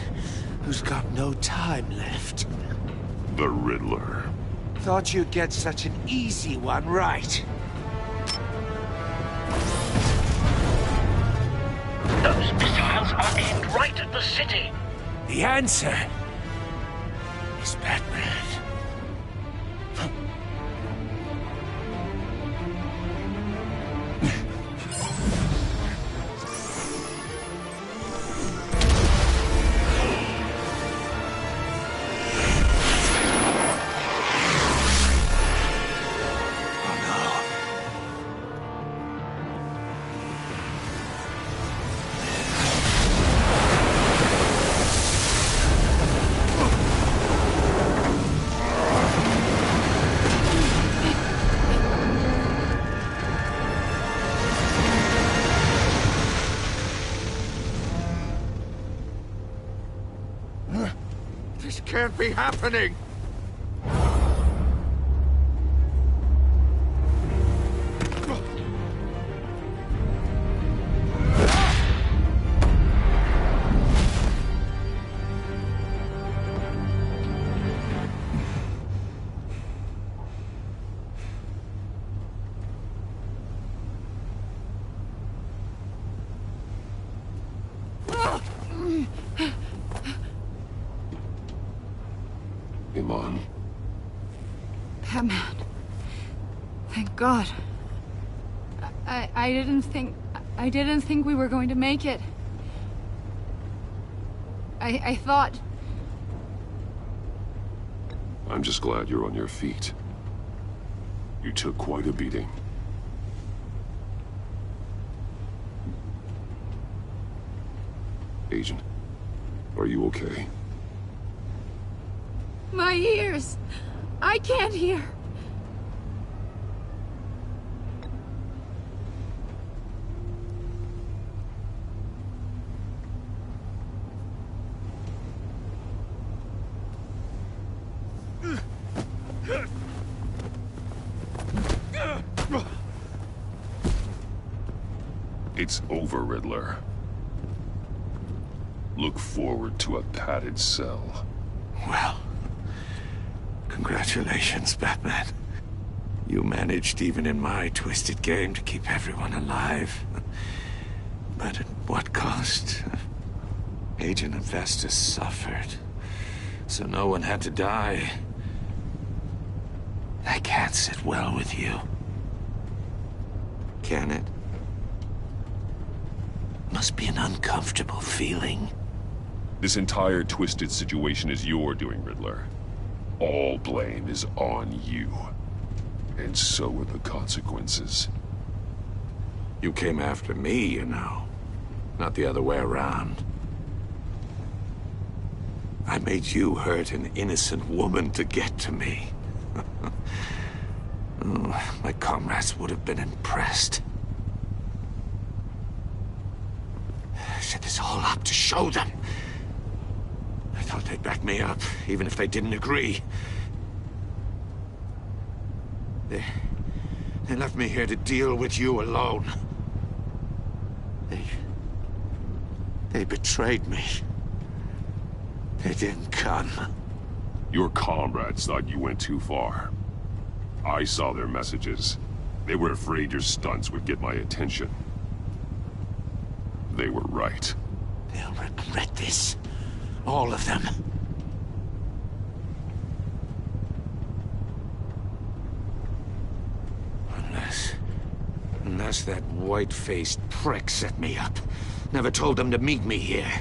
who's got no time left? The Riddler. Thought you'd get such an easy one right. Those missiles are aimed right at the city. The answer is Batman. This can't be happening! Iman. Batman. Thank God. I didn't think we were going to make it. I thought... I'm just glad you're on your feet. You took quite a beating. Agent, are you okay? My ears! I can't hear! It's over, Riddler. Look forward to a padded cell. Well, congratulations, Batman. You managed, even in my twisted game, to keep everyone alive. But at what cost? Agent Investus suffered, so no one had to die. That can't sit well with you. Can it? Must be an uncomfortable feeling. This entire twisted situation is your doing, Riddler. All blame is on you. And so are the consequences. You came after me, you know. Not the other way around. I made you hurt an innocent woman to get to me. Oh, my comrades would have been impressed. I set this all up to show them. I thought they'd back me up, even if they didn't agree. They left me here to deal with you alone. They betrayed me. They didn't come. Your comrades thought you went too far. I saw their messages. They were afraid your stunts would get my attention. They were right. They'll regret this. All of them. Unless that white-faced prick set me up. Never told them to meet me here.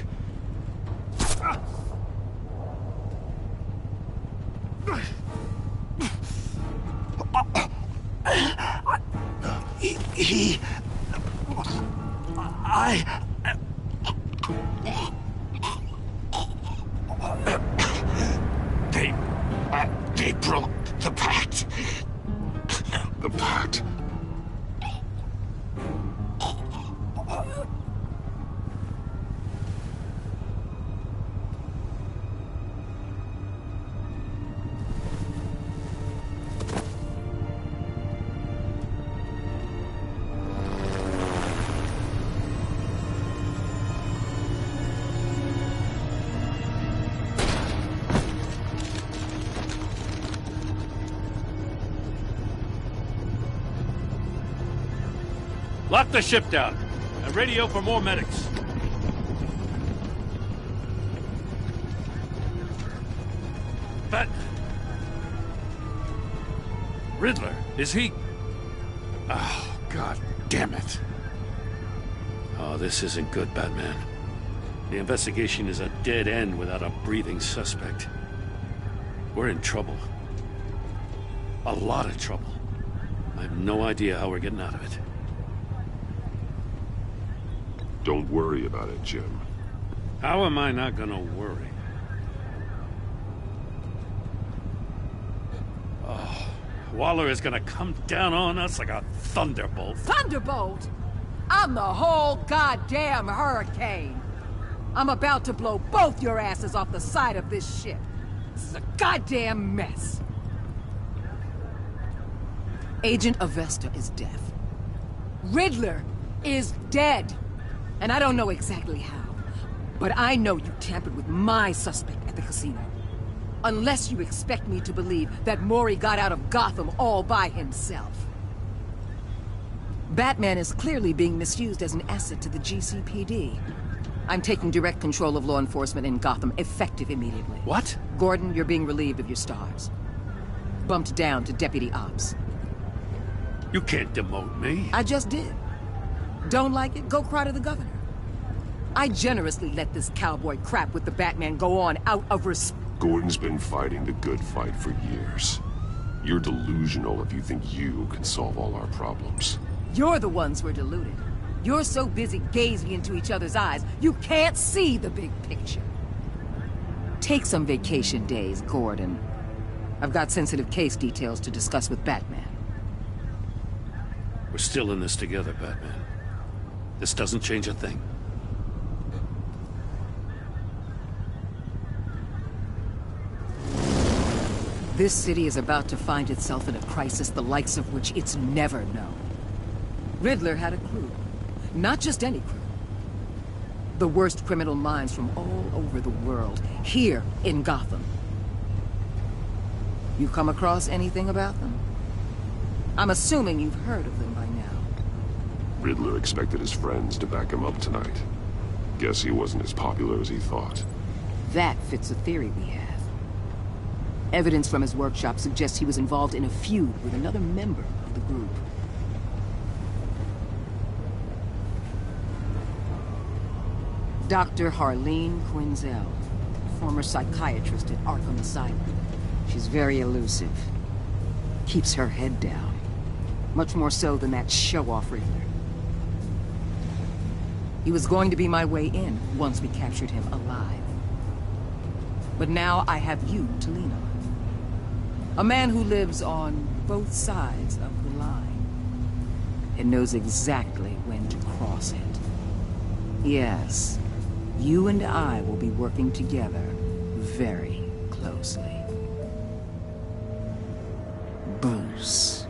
They broke the pact. The pact? Lock the ship down and radio for more medics. Riddler, is he... Oh, God damn it. Oh, this isn't good, Batman. The investigation is a dead end without a breathing suspect. We're in trouble. A lot of trouble. I have no idea how we're getting out of it. Don't worry about it, Jim. How am I not gonna worry? Oh, Waller is gonna come down on us like a thunderbolt. Thunderbolt? I'm the whole goddamn hurricane. I'm about to blow both your asses off the side of this ship. This is a goddamn mess. Agent Avesta is deaf. Riddler is dead. And I don't know exactly how, but I know you tampered with my suspect at the casino. Unless you expect me to believe that Mori got out of Gotham all by himself. Batman is clearly being misused as an asset to the GCPD. I'm taking direct control of law enforcement in Gotham, effective immediately. What? Gordon, you're being relieved of your stars. Bumped down to Deputy Ops. You can't demote me. I just did. Don't like it? Go cry to the governor. I generously let this cowboy crap with the Batman go on out of respect. Gordon's been fighting the good fight for years. You're delusional if you think you can solve all our problems. You're the ones who are deluded. You're so busy gazing into each other's eyes, you can't see the big picture. Take some vacation days, Gordon. I've got sensitive case details to discuss with Batman. We're still in this together, Batman. This doesn't change a thing. This city is about to find itself in a crisis the likes of which it's never known. Riddler had a crew. Not just any crew. The worst criminal minds from all over the world, here in Gotham. You come across anything about them? I'm assuming you've heard of them by now. Riddler expected his friends to back him up tonight. Guess he wasn't as popular as he thought. That fits a theory we have. Evidence from his workshop suggests he was involved in a feud with another member of the group. Dr. Harleen Quinzel, former psychiatrist at Arkham Asylum. She's very elusive. Keeps her head down. Much more so than that show-off Riddler. He was going to be my way in once we captured him alive. But now I have you to lean on. A man who lives on both sides of the line. And knows exactly when to cross it. Yes, you and I will be working together very closely. Bruce.